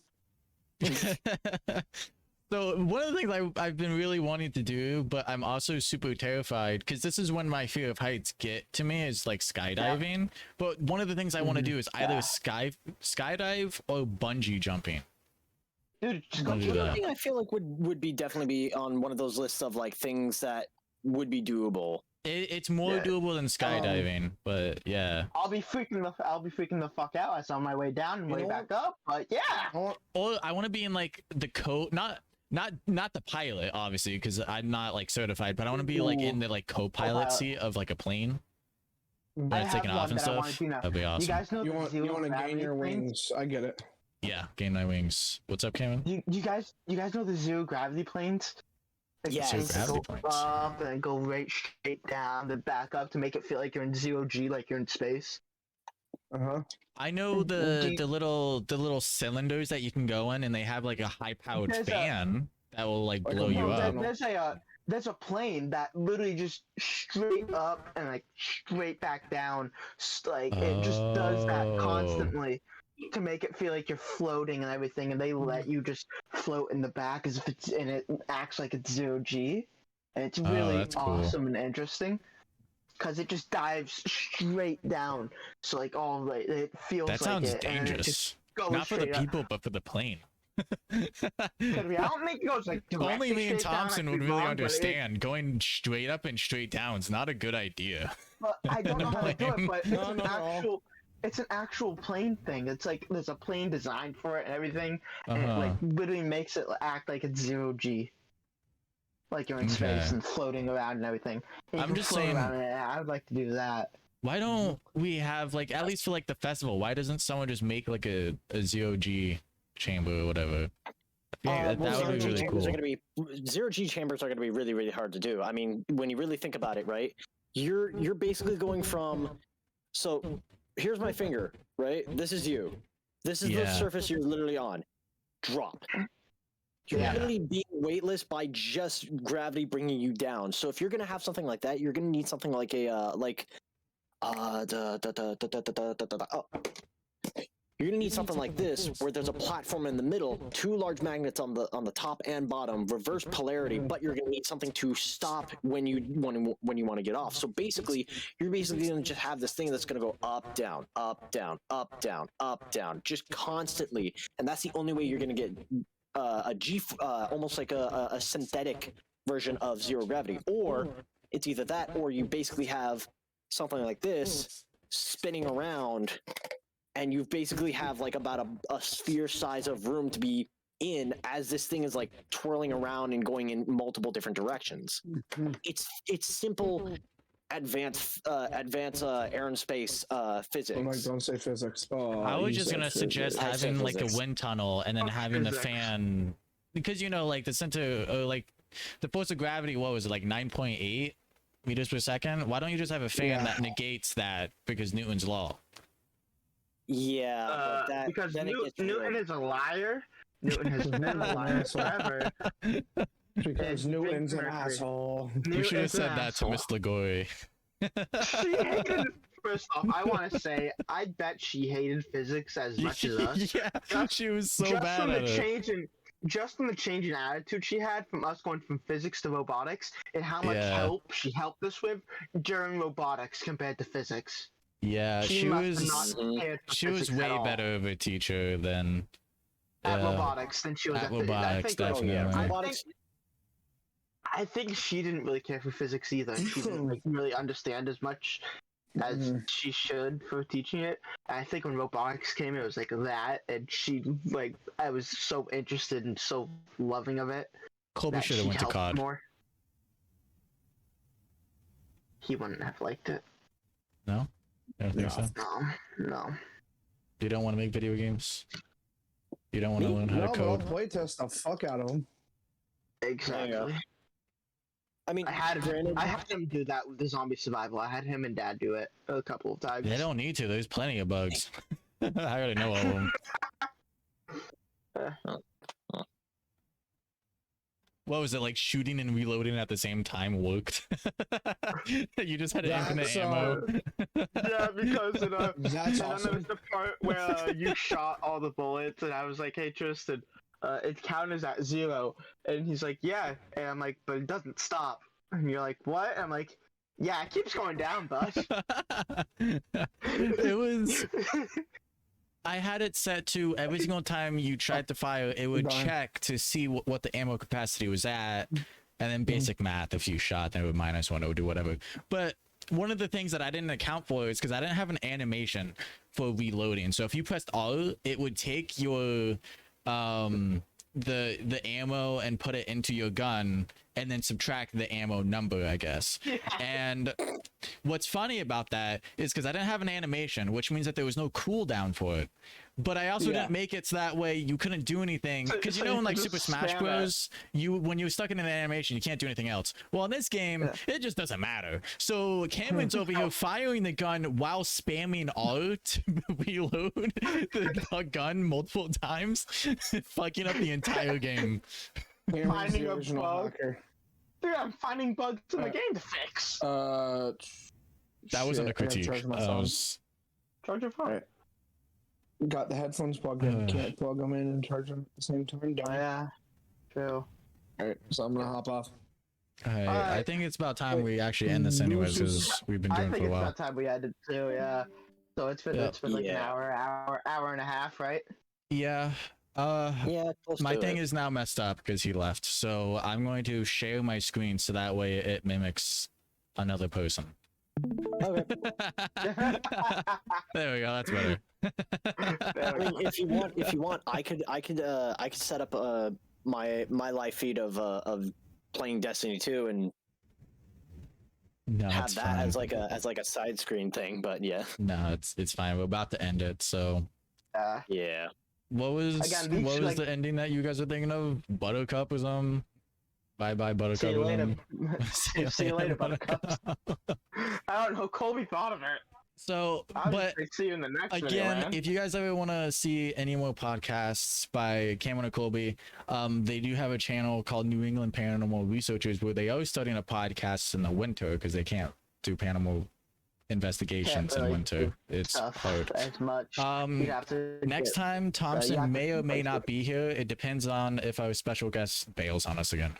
So one of the things I've been really wanting to do, but I'm also super terrified because this is when my fear of heights get to me is like skydiving. But one of the things I want to do is either skydive or bungee jumping. Dude, just Wanna go do do that. that. Thing I feel like would be definitely be on one of those lists of like things that would be doable. It's more Yeah. doable than skydiving, but yeah. I'll be freaking the fuck out as on my way down and You way know back up. But yeah, Or I want to be in like the not the pilot, obviously, because I'm not like certified, but I want to be like in the like co-pilot Co-pilot. seat of like a plane I that's taking have off one and that I wanna stuff. do now. That'd be You awesome. guys know You the want zero to gain gravity your planes? wings. I get it. Yeah, gain my wings. What's up, Cameron? You guys know the zero gravity planes? Like, Yes. they Zero gravity go planes. up and then go right straight down, then back up to make it feel like you're in zero G, like you're in space. Uh-huh. I know the little cylinders that you can go in, and they have like a high-powered There's a- fan that will like Like a blow you No, up. there's a plane that literally just straight up and like straight back down, like it just does that Oh. constantly to make it feel like you're floating and everything, and they let you just float in the back as if it's and it acts like it's zero G, and it's really that's cool. awesome and interesting because it just dives straight down, so like all like it feels That like sounds it, and it just dangerous. goes Not for the straight up. people, but for the plane. Could be. I don't think it goes like Only directly me and straight down, I Thompson could would be really wrong, but it- understand. Going straight up and straight down is not a good idea. But I don't know how to do it, but it's No, an no, no. actual it's an actual plane thing. It's like there's a plane designed for it and everything, and it Uh-huh. like literally makes it act like it's zero G. Like you're in Okay. space and floating around and everything. And you I'm can just float saying- around in it. I would like to do that. Why don't we have like at least for like the festival? Why doesn't someone just make like a zero G chamber or whatever? I feel like that Zero would be G really chambers cool. are going to be zero G chambers are going to be really, really hard to do. I mean, when you really think about it, right? You're basically going from. So here's my finger, right? This is you. This is the Yeah. surface you're literally on. Drop. You're Yeah. literally being weightless by just gravity bringing you down. So if you're gonna have something like that, you're gonna need something like a you're gonna need something like this, where there's a platform in the middle, 2 large magnets on the top and bottom, reverse polarity, but you're gonna need something to stop when you want to get off. So basically, you're basically gonna just have this thing that's gonna go up, down, up, down, up, down, up, down, just constantly, and that's the only way you're gonna get almost like a synthetic version of zero gravity, or it's either that, or you basically have something like this spinning around, and you basically have like about a sphere size of room to be in as this thing is like twirling around and going in multiple different directions. It's simple advanced aerospace physics. I'm like, don't say physics. Oh, I was you just said gonna suggest I said having like the physics. wind tunnel and then Fuck having the physics. fan, because like the center, like the force of gravity. What was it, like 9.8 meters per second? Why don't you just have a fan Yeah. that negates that because Newton's law? Yeah, but that, because then it gets Newton real. is a liar. Newton has been a liar forever. Because And Newton's an Mercury. asshole. We should have Newton's an said that to asshole. Miss Lagori. She hated. First off, I want to say I bet she hated physics as much as us. Yeah, she was so just bad from at the it. just from the change in attitude she had from us going from physics to robotics, and how much Yeah. help she helped us with during robotics compared to physics. Yeah, she must was. not cared for She was physics way at all better of a teacher than at yeah, robotics than she was at at physics. robotics, Oh yeah, definitely. robotics. I think she didn't really care for physics either. She didn't like really understand as much as she should for teaching it. And I think when robotics came, it was like that, and she like I was so interested and so loving of it. Colby that should have she went to helped COD. more. He wouldn't have liked it. No, I don't think so. No. You don't want to make video games. You don't want to learn how No, to but I'll code. playtest the fuck out of him. Exactly. I mean, I had granted, him do that with the zombie survival. I had him and Dad do it a couple of times. They don't need to. There's plenty of bugs. I already know all of them. What was it, like shooting and reloading at the same time worked? You just had infinite That's, ammo. Yeah, because That's and then there was awesome. the part where you shot all the bullets, and I was like, "Hey, Tristan, it counters at 0," and he's like, "Yeah," and I'm like, "But it doesn't stop." And you're like, "What?" And I'm like, "Yeah, it keeps going down, bud." It was. I had it set to every single time you tried to fire, it would Darn. check to see what the ammo capacity was at, and then basic math. If you shot, then it would -1, it would do whatever. But one of the things that I didn't account for is because I didn't have an animation for reloading. So if you pressed R, it would take your the ammo and put it into your gun and then subtract the ammo number, I guess. And what's funny about that is because I didn't have an animation, which means that there was no cooldown for it. But I also didn't make it so that way you couldn't do anything. Because So you know you in like could Super just Smash spam it. Bros, when you're stuck in an animation, you can't do anything else. Well, in this game, it just doesn't matter. So Cameron's over here firing the gun while spamming R to reload the gun multiple times, fucking up the entire game. Cameron's Finding the a original bug. hacker. Dude, I'm finding bugs in the game to fix. That wasn't a shit, I gotta critique. charge my That phone. was- Charge your phone. Alright. Got the headphones plugged in. Can't plug them in and charge them at the same time. Oh, yeah. True. Alright, so I'm gonna hop off. I Alright. think it's about time we actually end this anyways, because we've been I doing it think for a it's while. about time we ended too, yeah. So it's been Yep. like an Yeah. hour and a half, right? Yeah. yeah, close My to thing it. is now messed up because he left. So I'm going to share my screen so that way it mimics another person. Okay. There we go. That's better. I mean, if you want, I could set up my live feed of playing Destiny 2 and No, have it's that fine. as like a side screen thing. But yeah, No, it's fine. We're about to end it. So yeah. what was Again, these, what was like- the ending that you guys are thinking of? Buttercup or something? Bye bye Buttercup. See you or later. something? See you later, Buttercup. I don't know. Colby thought of it. So, I'll but just see you in the next video, again, man. if you guys ever want to see any more podcasts by Cameron or Colby, they do have a channel called New England Paranormal Researchers where they are starting a podcast in the winter because they can't do paranormal investigations in really winter. do It's Stuff hard. as much. You'd have to Next get- time, Thompson have to may or may replace not it. be here. It depends on if our special guest bails on us again.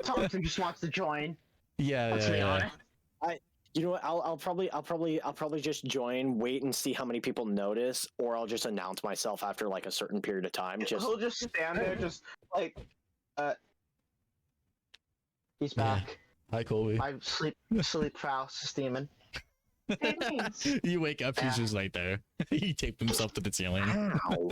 Thompson just wants to join. Let's be Yeah. honest. You know what? I'll probably just join, wait and see how many people notice, or I'll just announce myself after like a certain period of time. Just He'll just stand there, just like, he's Yeah. back. Hi, Colby. My sleep paralysis demon. You wake up, he's just right there. He taped himself to the ceiling. Ow.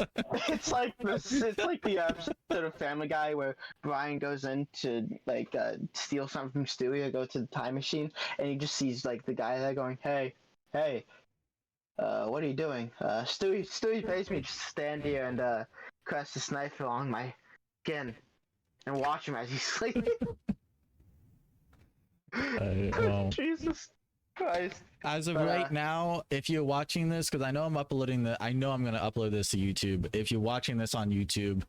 It's like this. It's like the episode of Family Guy where Brian goes in to like steal something from Stewie or go to the time machine, and he just sees like the guy there going, "Hey, hey, what are you doing? Stewie pays me just to stand here and caress this knife along my skin and watch him as he's sleeping." Well, Jesus Christ. as of But, right now, if you're watching this, because I know I'm uploading I know I'm gonna upload this to YouTube. If you're watching this on YouTube,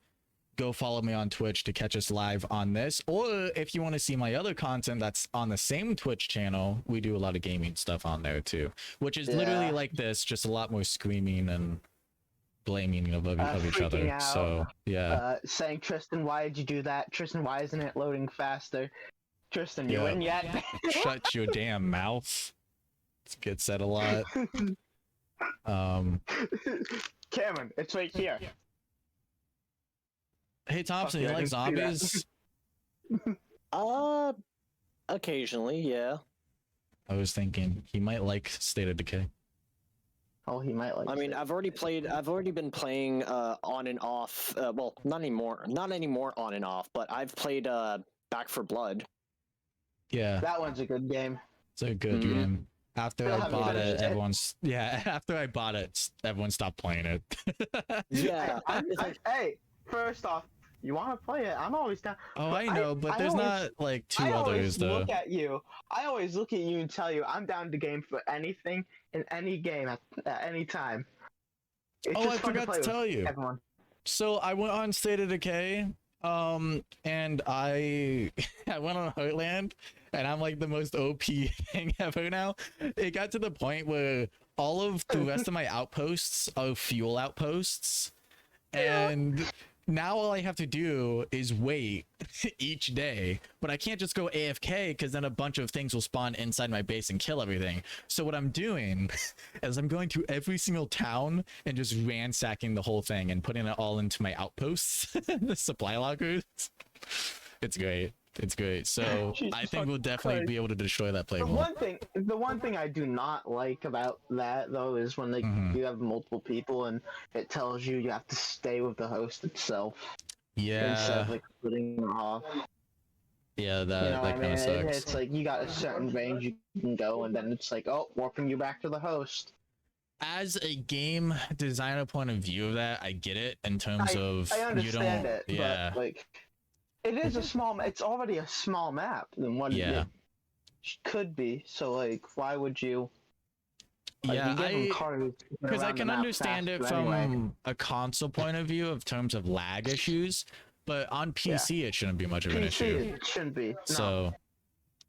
go follow me on Twitch to catch us live on this. Or if you want to see my other content that's on the same Twitch channel, we do a lot of gaming stuff on there too, which is literally Yeah. like this, just a lot more screaming and blaming of each other. Freaking out. So yeah. Saying, Tristan, why did you do that? Tristan, why isn't it loading faster? Tristan, you Yeah. in yet? Shut your damn mouth. It gets said a lot. Cameron, it's right here. Hey Thompson, Fuck you yeah, I like didn't see that. zombies? Occasionally, yeah. I was thinking he might like State of Decay. Oh, he might like. I mean, it. I've already been playing on and off. Well, not anymore on and off. But I've played Back for Blood. Yeah, That one's a good game. it's a good Mhm. game. After Still I haven't bought finished it, it. after I bought it, everyone stopped playing it. Yeah. Hey, first off, you want to play it? I'm always down. Oh, But I know, but I there's always- not like two I others always though. look at you. I always look at you and tell you I'm down to game for anything in any game at any time. It's Oh, just I fun forgot play to with tell you. everyone. So I went on State of Decay, and I I went on Heartland, and I'm like the most OP thing ever now. It got to the point where all of the rest of my outposts are fuel outposts, and now all I have to do is wait each day, but I can't just go AFK because then a bunch of things will spawn inside my base and kill everything. So what I'm doing is I'm going to every single town and just ransacking the whole thing and putting it all into my outposts, the supply lockers. It's great. It's great. So Jesus I think we'll fucking definitely Christ. be able to destroy that The playable. one thing I do not like about that though is when like Mhm. you have multiple people and it tells you have to stay with the host itself instead Yeah, of like splitting them off. yeah, that You know what I kind mean? of sucks. It's like you got a certain range you can go, and then it's like, oh, warping you back to the host. As a game designer point of view of that, I get it in terms of I understand you it, don't. Yeah, but like, it is a small. It's already a small map than what Yeah. it could be. So like, why would you? Like, yeah. you give them cars Because I around the can map understand it faster from anyway. a console point of view of terms of lag issues, but on PC it shouldn't be much of an PC, issue. it shouldn't be. No. So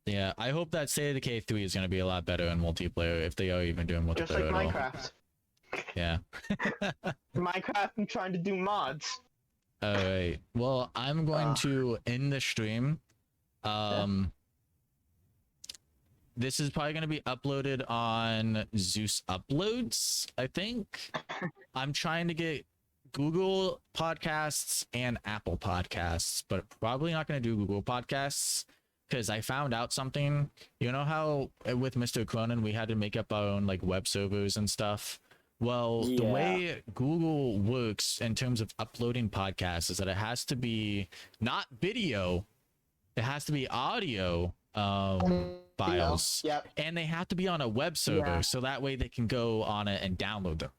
yeah, I hope that State of Decay 3 is going to be a lot better in multiplayer if they are even doing multiplayer Just like at all. Minecraft. Yeah. Minecraft, I'm trying to do mods. All right. Well, I'm going to end the stream. This is probably going to be uploaded on Zeus Uploads, I think. I'm trying to get Google Podcasts and Apple Podcasts, but probably not going to do Google Podcasts because I found out something. You know how with Mr. Cronin we had to make up our own like web servers and stuff? Well, the Yeah. way Google works in terms of uploading podcasts is that it has to be not video, it has to be audio files, Yep. and they have to be on a web server Yeah. so that way they can go on it and download them.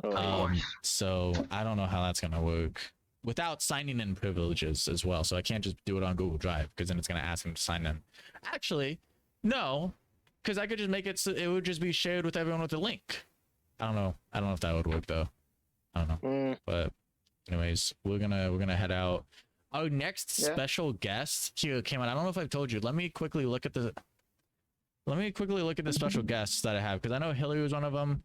Oh, So I don't know how that's gonna work without signing in privileges as well. So I can't just do it on Google Drive because then it's gonna ask them to sign in. Actually, no, because I could just make it so it would just be shared with everyone with a link. I don't know. I don't know if that would work though. I don't know. mm, But anyways, we're gonna head out. Our next Yeah. special guest here, Cameron. I don't know if I've told you. Let me quickly look at the special guests that I have because I know Hillary was one of them.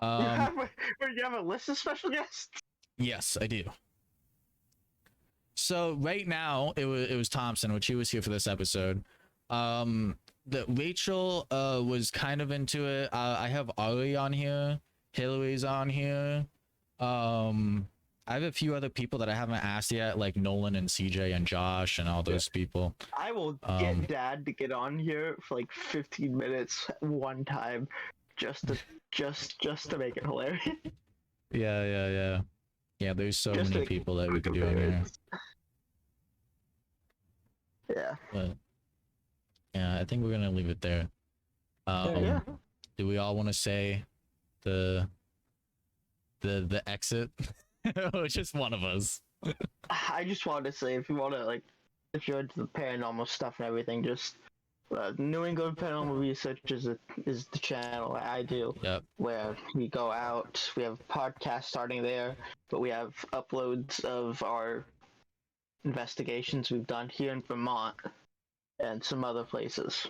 You have a list of special guests? Yes, I do. So right now it was Thompson, which he was here for this episode. The Rachel was kind of into it. I have Ari on here. Hillary's on here. I I have a few other people that I haven't asked yet, like Nolan and CJ and Josh and all those people. I will Um, get Dad to get on here for like 15 minutes one time, just to make it hilarious. Yeah. There's so Just many to people that we could do in here. Yeah. But yeah, I think we're gonna leave it there. Yeah. Do we all want to say the exit? Or just one of us? I just wanted to say, if you want to, like, if you're into the paranormal stuff and everything, just New England Paranormal Research is the channel I do, Yep. where we go out. We have podcasts starting there, but we have uploads of our investigations we've done here in Vermont and some other places.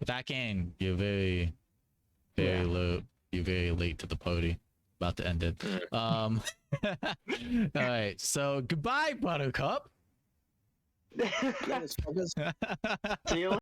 That game, you're very low. You're very late to the party. About to end it. All right. So goodbye, Buttercup. Yes, focus. See you